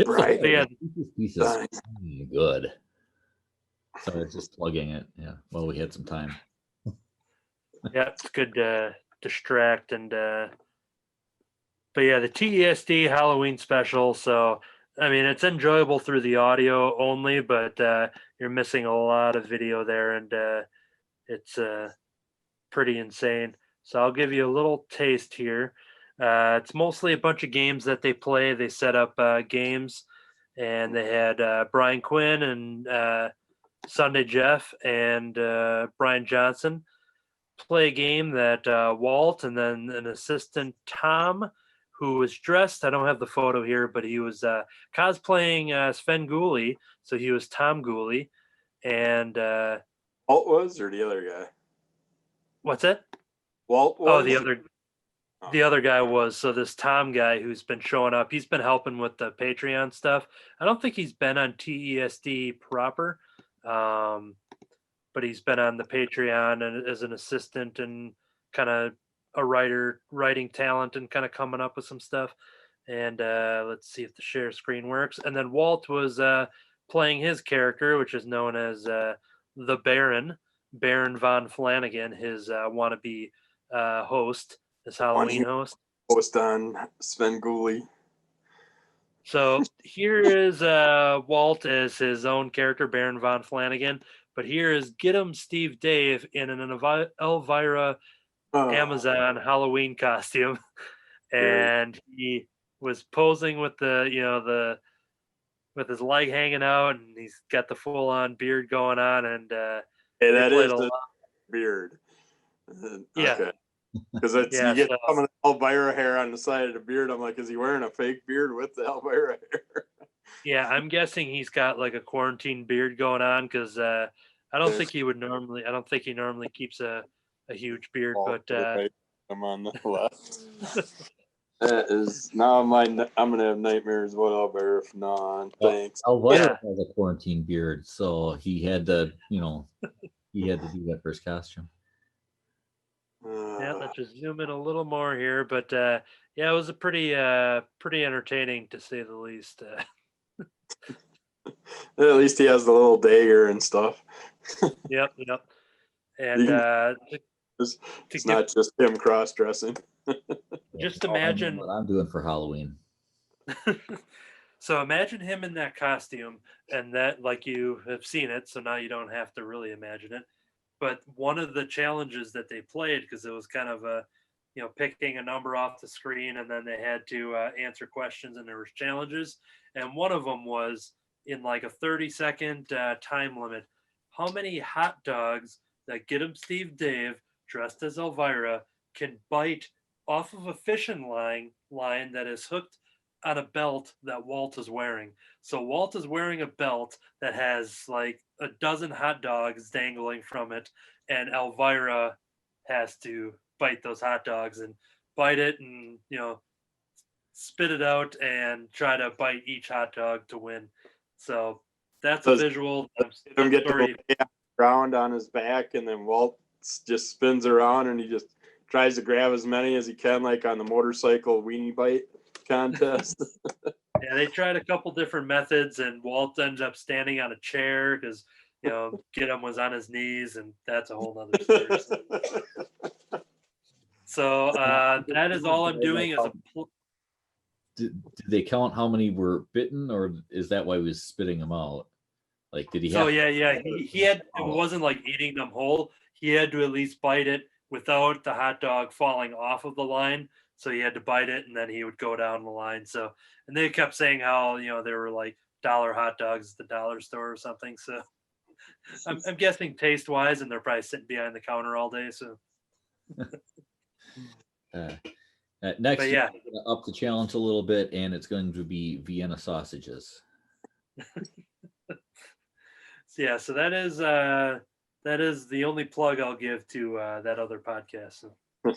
Right. Yeah, this piece is good. So it's just plugging it. Yeah. Well, we had some time. Yeah, it's good to distract but yeah, the TESD Halloween special. So I mean, it's enjoyable through the audio only, but you're missing a lot of video there, and it's pretty insane. So I'll give you a little taste here. It's mostly a bunch of games that they play. They set up games, and they had Brian Quinn and Sunday Jeff and Brian Johnson play a game that Walt and then an assistant Tom, who was dressed. I don't have the photo here, but he was cosplaying Sven Gooley, so he was Tom Gooley, and Walt was, or the other guy? What's it? Walt was. Oh, the other guy was. So this Tom guy who's been showing up, he's been helping with the Patreon stuff. I don't think he's been on TESD proper, but he's been on the Patreon and as an assistant and kind of a writing talent and kind of coming up with some stuff. And let's see if the share screen works. And then Walt was playing his character, which is known as the Baron von Flanagan, his wannabe host, his Halloween host. Host on Sven Gooley. So here is Walt as his own character, Baron von Flanagan. But here is Get 'em Steve Dave in an Elvira Amazon Halloween costume, and he was posing with with his leg hanging out, and he's got the full on beard going on, and hey, that is the beard. Yeah. Okay. Because it's Yeah, you get so- some of the Elvira hair on the side of the beard. I'm like, is he wearing a fake beard with the Elvira hair? Yeah, I'm guessing he's got like a quarantine beard going on because I don't think he would normally. I don't think he normally keeps a huge beard. Oh, But right. I'm on the left. That is now I'm gonna have nightmares about Elvira from now on. Thanks. Elvira has a quarantine beard, so he had to, he had to do that for his costume. yeah, let's just zoom in a little more here. But yeah, it was a pretty entertaining to say the least. At least he has the little dagger and stuff. Yep. And It's give- not just him cross dressing. Just Now I know imagine- what I'm doing for Halloween. so imagine him in that costume, and that like you have seen it, so now you don't have to really imagine it. But one of the challenges that they played, because it was kind of a picking a number off the screen, and then they had to answer questions, and there was challenges, and one of them was in like a 30-second time limit, how many hot dogs that Get 'em Steve Dave dressed as Elvira can bite off of a fishing line that is hooked on a belt that Walt is wearing. So Walt is wearing a belt that has like a dozen hot dogs dangling from it, and Elvira has to bite those hot dogs and bite it and spit it out and try to bite each hot dog to win. So that's a Does- visual. Him get story. the ground on his back, and then Walt just spins around, and he just tries to grab as many as he can, like on the motorcycle weenie bite contest. Yeah, they tried a couple different methods, and Walt ended up standing on a chair because Gideon was on his knees, and that's a whole nother story. So that is all I'm doing as a. Did they count how many were bitten, or is that why he was spitting them out? Like, did he So have? yeah, he had. It wasn't like eating them whole. He had to at least bite it without the hot dog falling off of the line. So he had to bite it, and then he would go down the line. So, and they kept saying how there were like dollar hot dogs at the dollar store or something. So I'm guessing taste wise, and they're probably sitting behind the counter all day. So Next But year, yeah. we're gonna up the challenge a little bit, and it's going to be Vienna sausages. yeah, so that is the only plug I'll give to that other podcast. So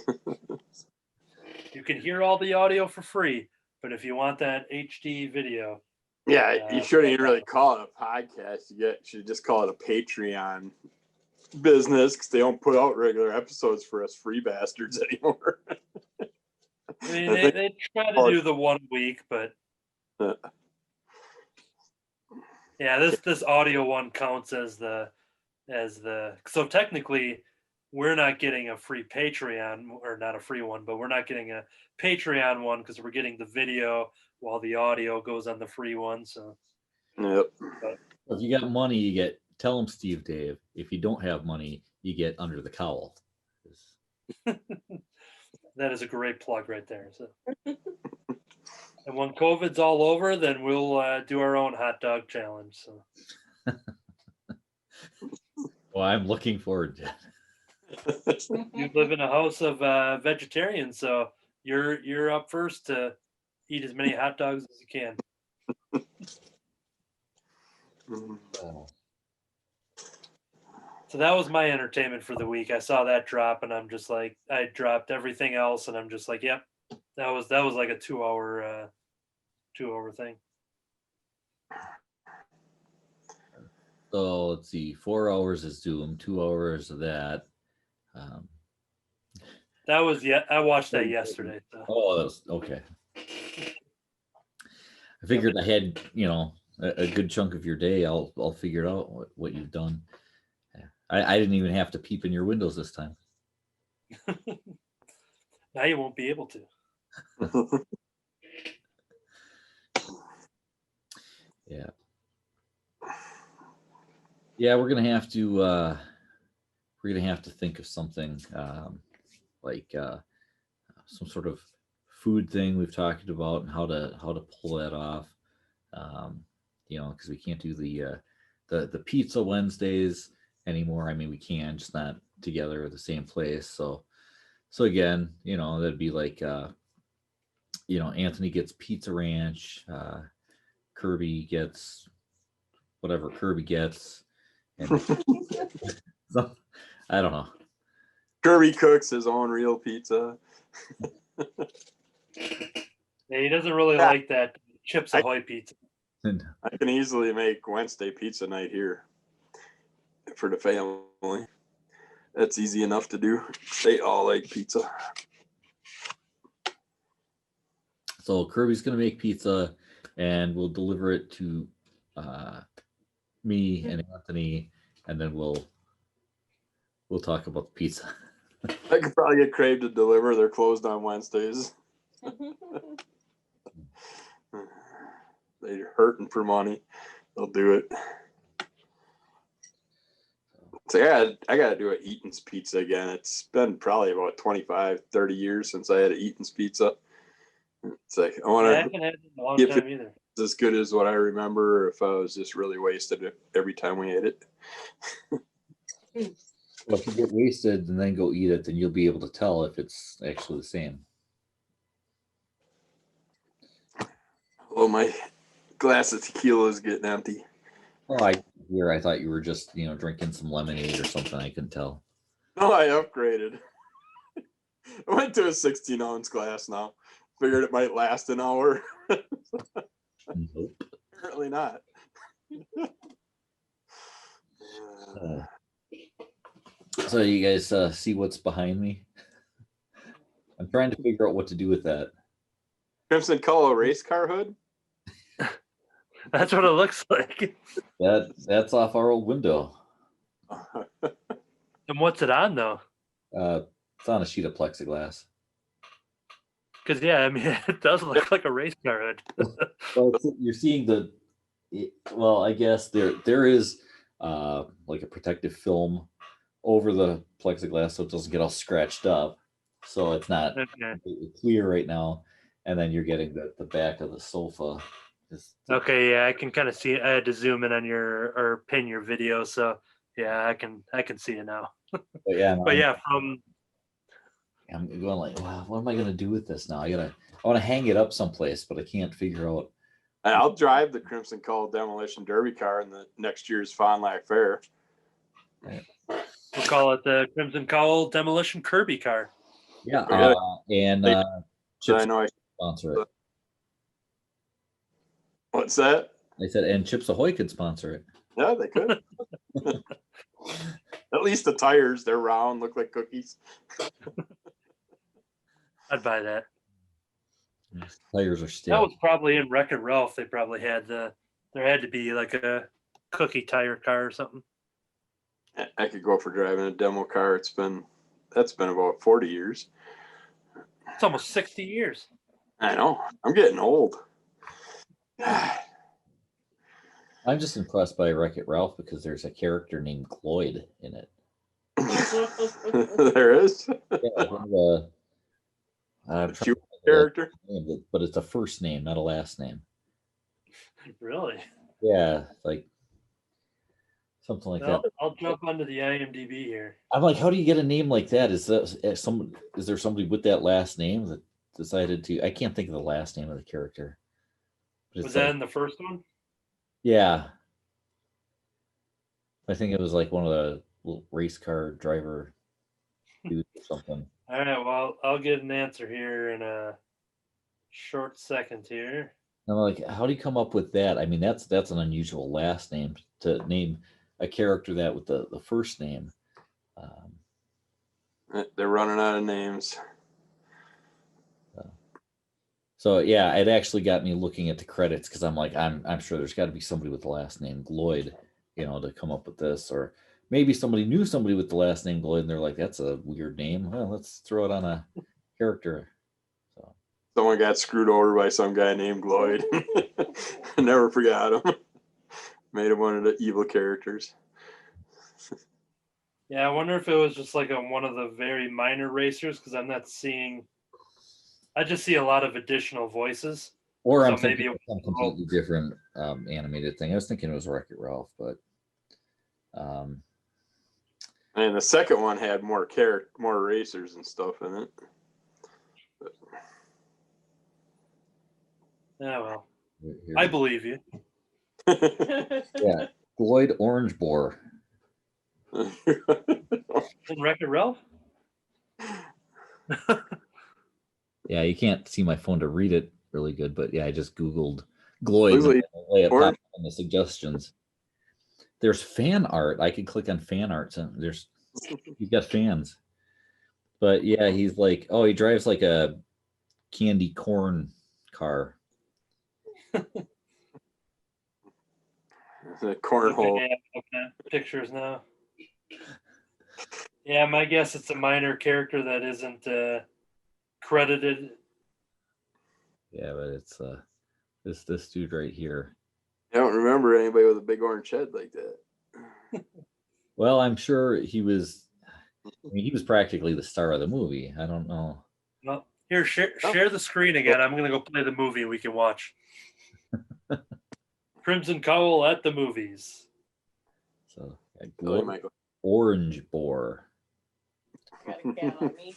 you can hear all the audio for free, but if you want that HD video, Yeah, you shouldn't even really call it a podcast. You should just call it a Patreon business, because they don't put out regular episodes for us free bastards anymore. I mean, they try to do the 1 week, but yeah, this audio one counts as the so technically we're not getting a free Patreon, or not a free one, but we're not getting a Patreon one because we're getting the video while the audio goes on the free one. So Yep. If you got money, you get Tell Them Steve Dave. If you don't have money, you get Under the Cowl. that is a great plug right there. So. And when COVID's all over, then we'll do our own hot dog challenge. So Well, I'm looking forward to it. you live in a house of vegetarians, so you're up first to eat as many hot dogs as you can. So that was my entertainment for the week. I saw that drop, and I'm just like, I dropped everything else, and I'm just like, yep, that was like a 2-hour thing. So let's see, 4 hours is Doom, 2 hours of that. That was I watched that yesterday. So. Oh, that was okay. I figured I had, a good chunk of your day. I'll figure out what you've done. I didn't even have to peep in your windows this time. Now you won't be able to. Yeah. Yeah, we're gonna have to think of something like some sort of food thing we've talked about, and how to pull that off. Because we can't do the pizza Wednesdays anymore. I mean, we can, just not together at the same place. So So again, that'd be like, Anthony gets Pizza Ranch, Kirby gets whatever Kirby gets, and so, I don't know. Kerby cooks his own real pizza. Yeah, he doesn't really like that Chips Ahoy pizza. And I can easily make Wednesday pizza night here for the family. That's easy enough to do. They all like pizza. so Kirby's gonna make pizza, and we'll deliver it to me and Anthony, and then we'll talk about the pizza. I could probably get Crave to deliver. They're closed on Wednesdays. They're hurting for money. They'll do it. So I got to do an Eaton's pizza again. It's been probably about 25, 30 years since I had an Eaton's pizza. It's like, I want I to haven't had it in a long if time either. it's as good as what I remember, or if I was just really wasted every time we ate it. Well, if you get wasted and then go eat it, then you'll be able to tell if it's actually the same. Well, my glass of tequila is getting empty. Oh, I thought you were just drinking some lemonade or something. I couldn't tell. No, I upgraded. I went to a 16-ounce glass now. Figured it might last an hour. Nope. Apparently not. So you guys see what's behind me? I'm trying to figure out what to do with that. Crimson Cowl race car hood? That's what it looks like. That's off our old window. And what's it on though? It's on a sheet of plexiglass. Because yeah, I mean, it does look like a race car hood. Well, you're seeing well, I guess there is like a protective film over the plexiglass so it doesn't get all scratched up. So it's not Okay. completely clear right now. And then you're getting the back of the sofa. Okay, yeah, I can kind of see it. I had to zoom in on or pin your video, so yeah, I can see it now. But yeah, But yeah, I'm going like, wow, what am I gonna do with this now? I want to hang it up someplace, but I can't figure out. I'll drive the Crimson Cowl Demolition Derby car in the next year's Fond du Lac Fair. we'll call it the Crimson Cowl Demolition Kirby car. Yeah, Yeah. and I Chips know. sponsor it. What's that? They said, and Chips Ahoy could sponsor it. Yeah, they could. At least the tires, they're round, look like cookies. I'd buy that. Tires are That still. was probably in Wreck-It Ralph. They probably had there had to be like a cookie tire car or something. I could go for driving a demo car. That's been about 40 years. It's almost 60 years. I know. I'm getting old. I'm just impressed by Wreck-It Ralph because there's a character named Cloyd in it. There is. Yeah, one of the I'm trying to think of that Character. name, but it's a first name, not a last name. Really? Yeah, like something like that. I'll jump onto the IMDb here. I'm like, how do you get a name like that? Is there somebody with that last name that decided to? I can't think of the last name of the character. But Was it's that like, in the first one? yeah, I think it was like one of the little race car driver dudes or something. All right. Well, I'll get an answer here in a short second here. And I'm like, how do you come up with that? I mean, that's an unusual last name to name a character that with the first name. They're running out of names. So yeah, it actually got me looking at the credits because I'm like, I'm sure there's got to be somebody with the last name Gloyd, to come up with this, or maybe somebody knew somebody with the last name Gloyd, and they're like, that's a weird name. Well, let's throw it on a character. So Someone got screwed over by some guy named Gloyd. I never forgot him. Made him one of the evil characters. Yeah, I wonder if it was just like one of the very minor racers because I'm not seeing. I just see a lot of additional voices. or So I'm thinking maybe of some completely different animated thing. I was thinking it was Wreck-It Ralph, but And the second one had more more racers and stuff in it. Yeah, well, Here- I believe you. yeah, Gloyd Orange Boar. In Wreck-It Ralph? Yeah, you can't see my phone to read it really good, but yeah, I just Googled Gloyd Looks and like the way it orange. popped up in the suggestions. There's fan art. I could click on fan art. So he's got fans. But yeah, he's like, oh, he drives like a candy corn car. The cornhole. Yeah, looking at pictures now. Yeah, my guess it's a minor character that isn't credited. Yeah, but it's this dude right here. I don't remember anybody with a big orange head like that. Well, I'm sure he was. I mean, he was practically the star of the movie. I don't know. Well, here, share the screen again. I'm gonna go play the movie we can watch. Crimson Cowl at the movies. So, Oh, Gloyd Michael. Orange Boar. Got a cat on me.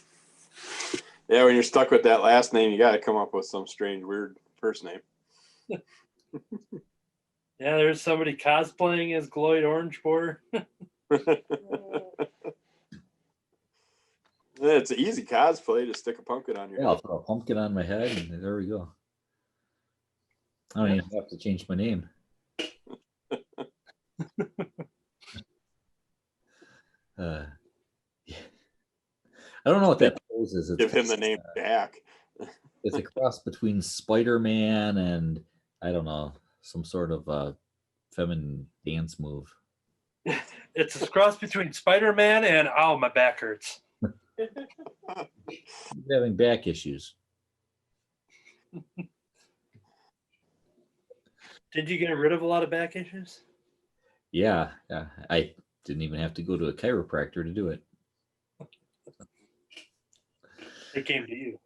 Yeah, when you're stuck with that last name, you got to come up with some strange, weird first name. Yeah, there's somebody cosplaying as Gloyd Orange Boar. It's an easy cosplay to stick a pumpkin on your Yeah, I'll head. throw a pumpkin on my head, and there we go. I don't even have to change my name. Yeah. I don't know what that pose is. Give him the name Jack. It's a cross between Spider-Man and I don't know, some sort of feminine dance move. It's a cross between Spider-Man and ow, my back hurts. He's having back issues. Did you get rid of a lot of back issues? Yeah, I didn't even have to go to a chiropractor to do it. They came to you.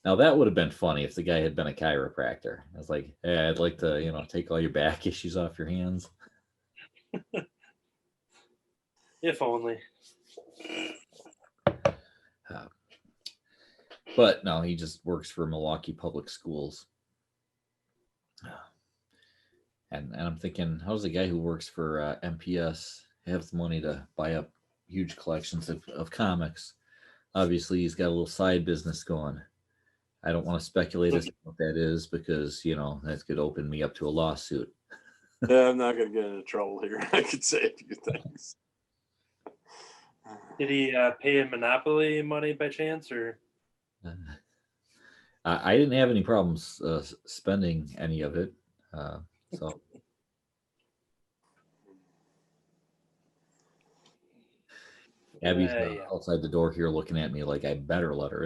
Now that would have been funny if the guy had been a chiropractor. I was like, hey, I'd like to, take all your back issues off your hands. If only. But no, he just works for Milwaukee Public Schools. And I'm thinking, how does a guy who works for MPS have the money to buy up huge collections of comics? Obviously, he's got a little side business going. I don't want to speculate as to what that is because, that could open me up to a lawsuit. Yeah, I'm not going to get into trouble here. I could say a few things. Did he pay in Monopoly money by chance, or? I didn't have any problems spending any of it. So Abby's outside the door here looking at me like I better let her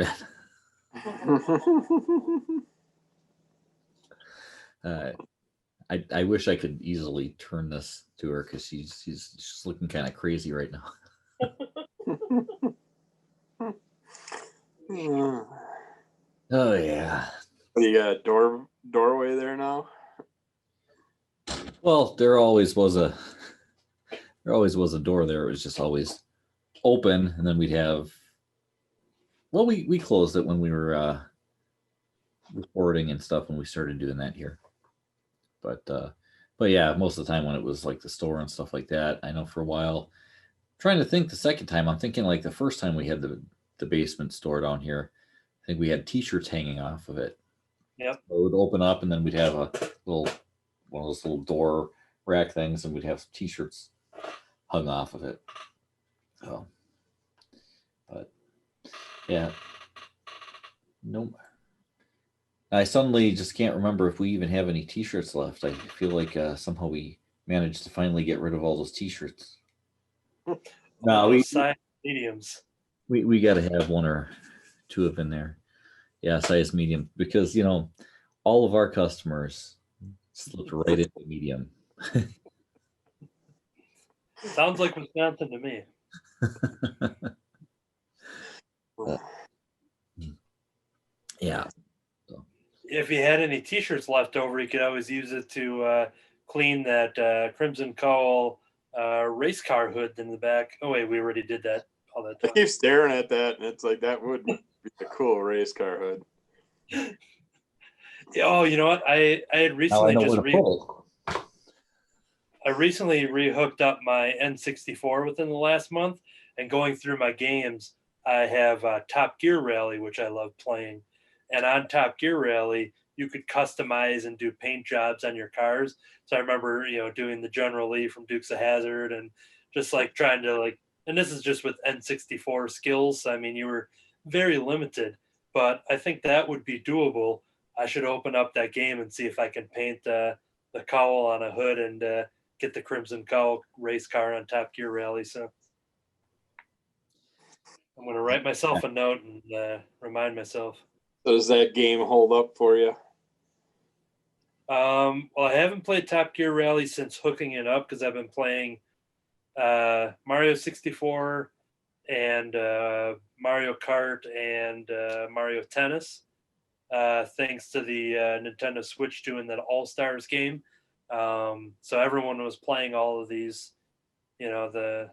in. I wish I could easily turn this to her because she's looking kind of crazy right now. Oh yeah. You got a doorway there now? Well, there always was a door there. It was just always open, and then we'd have. Well, we closed it when we were recording and stuff when we started doing that here. But yeah, most of the time when it was like the store and stuff like that, I know for a while. Trying to think the second time, I'm thinking like the first time we had the basement store down here, I think we had T-shirts hanging off of it. Yep. So it would open up, and then we'd have one of those little door rack things, and we'd have some T-shirts hung off of it. So, but yeah, no. I suddenly just can't remember if we even have any T-shirts left. I feel like somehow we managed to finally get rid of all those T-shirts. No, we size mediums. We got to have one or two of in there. Yeah, size medium, because all of our customers slipped right into medium. Sounds like Wisconsin to me. Yeah. If you had any T-shirts left over, you could always use it to clean that Crimson Cowl race car hood in the back. Oh wait, we already did that all that I time. keep staring at that, and it's like that would be a cool race car hood. Oh, you know what? I had Now I recently know just where to put it. I recently rehooked up my N64 within the last month, and going through my games, I have Top Gear Rally, which I love playing. And on Top Gear Rally, you could customize and do paint jobs on your cars. So I remember, doing the General Lee from Dukes of Hazzard, and just like trying to and this is just with N64 skills. I mean, you were very limited, but I think that would be doable. I should open up that game and see if I can paint the cowl on a hood and get the Crimson Cowl race car on Top Gear Rally. So I'm going to write myself a note and remind myself. So does that game hold up for you? Well, I haven't played Top Gear Rally since hooking it up because I've been playing Mario 64 and Mario Kart and Mario Tennis. Thanks to the Nintendo Switch doing that All Stars game. So everyone was playing all of these, the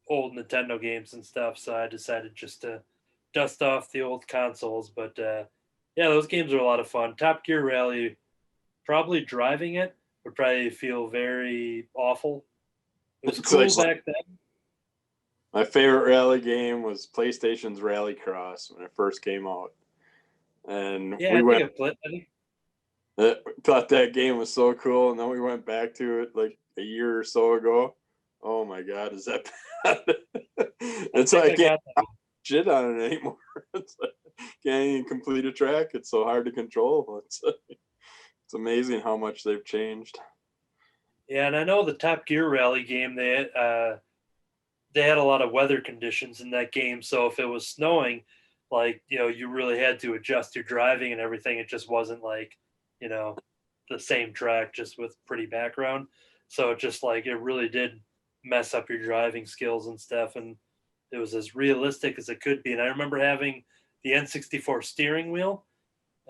old Nintendo games and stuff. So I decided just to dust off the old consoles. But yeah, those games are a lot of fun. Top Gear Rally, probably driving it would probably feel very awful. It was cool back then. My favorite rally game was PlayStation's Rallycross when it first came out. And Yeah, we thought thought that game was so cool, and then we went back to it like a year or so ago. Oh my god, is that bad? It's like I can't shit on it anymore. It's like, can't even complete a track. It's so hard to control. It's amazing how much they've changed. Yeah, and I know the Top Gear Rally game, they had a lot of weather conditions in that game. So if it was snowing, you really had to adjust your driving and everything. It just wasn't the same track, just with pretty background. So it just it really did mess up your driving skills and stuff. And it was as realistic as it could be. And I remember having the N64 steering wheel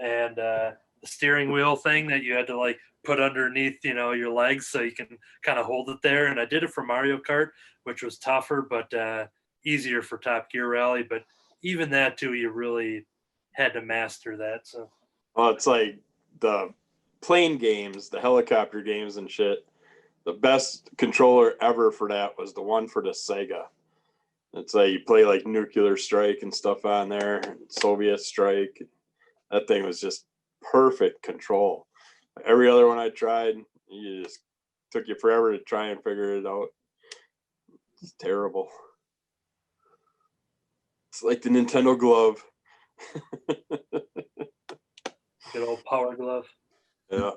and the steering wheel thing that you had to put underneath, your legs so you can kind of hold it there. And I did it for Mario Kart, which was tougher, but easier for Top Gear Rally. But even that too, you really had to master that. So, well, it's like the plane games, the helicopter games and shit. The best controller ever for that was the one for the Sega. It's like you play like Nuclear Strike and stuff on there, Soviet Strike. That thing was just perfect control. Every other one I tried, you just took you forever to try and figure it out. It's terrible. It's like the Nintendo glove. good old Power Glove. Yeah.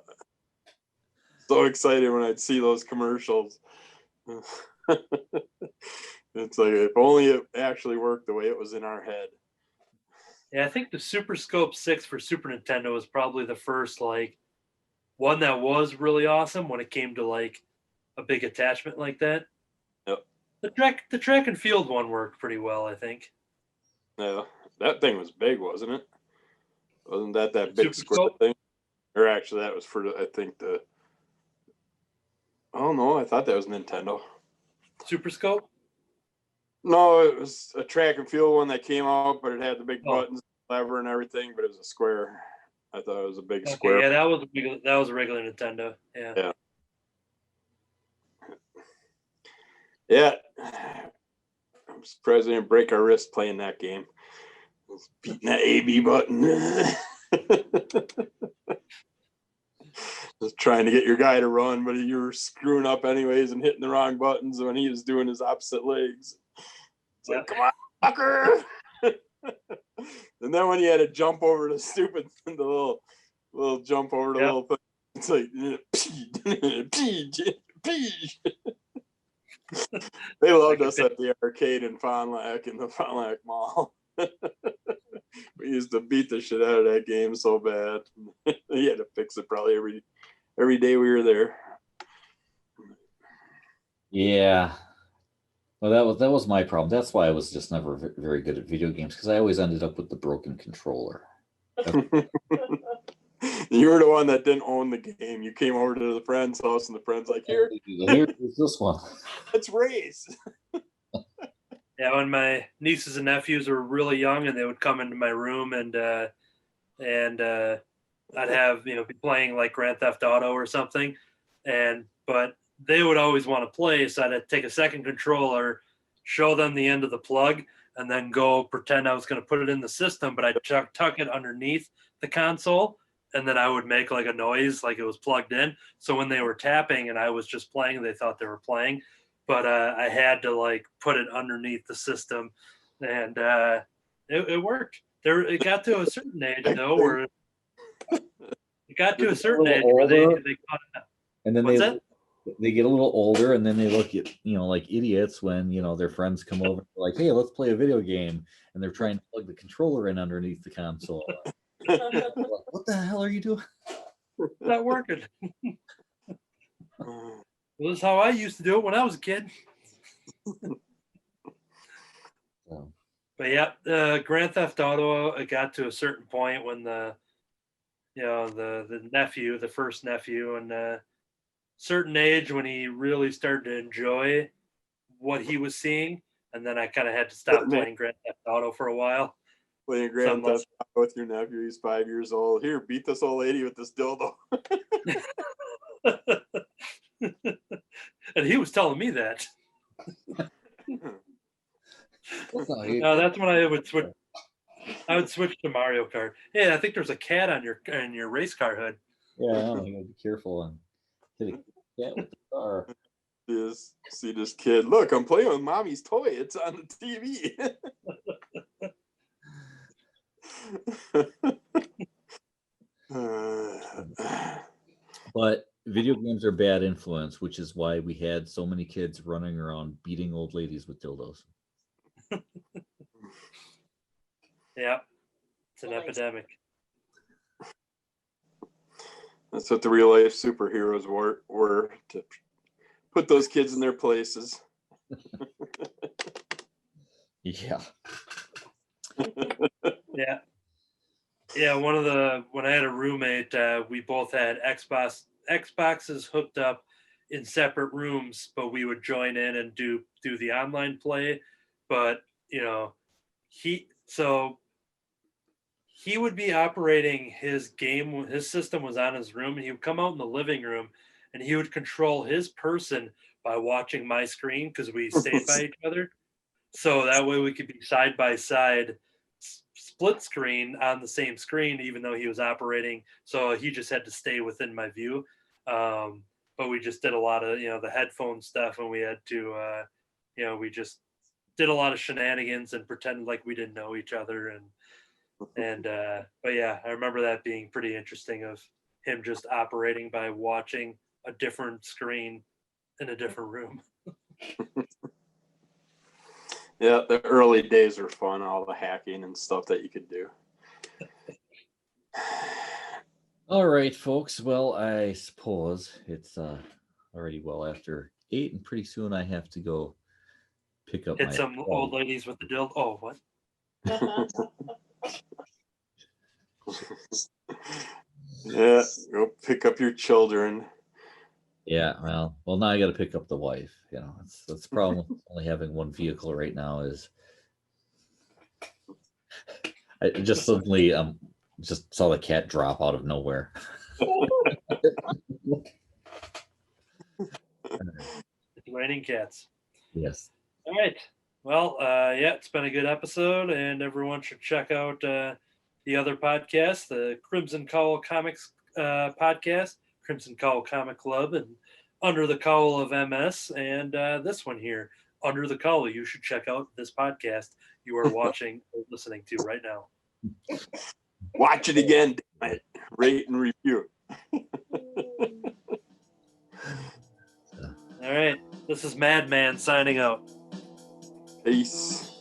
So excited when I'd see those commercials. It's like if only it actually worked the way it was in our head. Yeah, I think the Super Scope 6 for Super Nintendo was probably the first one that was really awesome when it came to a big attachment like that. Yep. The track and field one worked pretty well, I think. Yeah, that thing was big, wasn't it? Wasn't that big Super square Scope? thing? Or actually, that was for I think the. Oh no, I thought that was Nintendo. Super Scope? No, it was a track and field one that came out, but it had the big buttons, lever, and everything. But it was a square. I thought it was a big square. Yeah, that was a regular Nintendo. Yeah. Yeah. I'm surprised we didn't break our wrist playing that game. I was beating that AB button. Just trying to get your guy to run, but you were screwing up anyways and hitting the wrong buttons when he was doing his opposite legs. It's like, come on, fucker. And then when you had to jump over the little jump over the little thing, it's like, they loved us at the arcade in Fond du Lac, in the Fond du Lac Mall. We used to beat the shit out of that game so bad. You had to fix it probably every day we were there. Yeah. Well, that was my problem. That's why I was just never very good at video games, because I always ended up with the broken controller. You were the one that didn't own the game. You came over to the friend's house, and the friend's like, "Here's this one." let's race." Yeah, when my nieces and nephews were really young, and they would come into my room, and I'd have be playing like Grand Theft Auto or something, but they would always want to play, so I'd take a second controller, show them the end of the plug, and then go pretend I was going to put it in the system, but I'd tuck it underneath the console, and then I would make like a noise like it was plugged in. So when they were tapping and I was just playing, they thought they were playing, but I had to like put it underneath the system, and it worked. It got to a certain age though where it got to a certain age where they caught it. And then they get a little older, and then they look at like idiots when their friends come over like, "Hey, let's play a video game," and they're trying to plug the controller in underneath the console. Like, what the hell are you doing? It's not working. This is how I used to do it when I was a kid. But yeah, Grand Theft Auto, it got to a certain point when the nephew, the first nephew, and certain age when he really started to enjoy what he was seeing, and then I kind of had to stop playing Grand Theft Auto for a while. Playing Grand Theft Auto with your nephew, he's 5 years old. Here, beat this old lady with this dildo. And he was telling me that. No, that's when I would switch. I would switch to Mario Kart. Hey, I think there's a cat on your race car hood. Yeah, you gotta be careful and hit a cat with the car. See this kid. Look, I'm playing with mommy's toy. It's on the TV. But video games are bad influence, which is why we had so many kids running around beating old ladies with dildos. Yeah, it's an epidemic. That's what the real life superheroes were to put those kids in their places. Yeah. Yeah. When I had a roommate, we both had Xboxes hooked up in separate rooms, but we would join in and do the online play. But he would be operating his game. His system was on his room, and he would come out in the living room, and he would control his person by watching my screen because we stayed by each other. So that way we could be side by side, split screen on the same screen, even though he was operating. So he just had to stay within my view. But we just did a lot of the headphone stuff, and we had to we just did a lot of shenanigans and pretended like we didn't know each other. But yeah, I remember that being pretty interesting, of him just operating by watching a different screen in a different room. Yeah, the early days were fun, all the hacking and stuff that you could do. All right, folks. Well, I suppose it's already well after 8, and pretty soon I have to go pick up Hit some old ladies with the dildo. Oh, what? Yeah, go pick up your children. Yeah, well, now I got to pick up the wife. That's the problem with only having one vehicle right now. Is I just suddenly just saw the cat drop out of nowhere. It's raining cats. Yes. All right. Well, yeah, it's been a good episode, and everyone should check out the other podcast, the Crimson Cowl Comics podcast, Crimson Cowl Comic Club, and Under the Cowl of MS, and this one here, Under the Cowl. You should check out this podcast you are watching or listening to right now. Watch it again. Rate and review. All right. This is Madman signing out. Peace.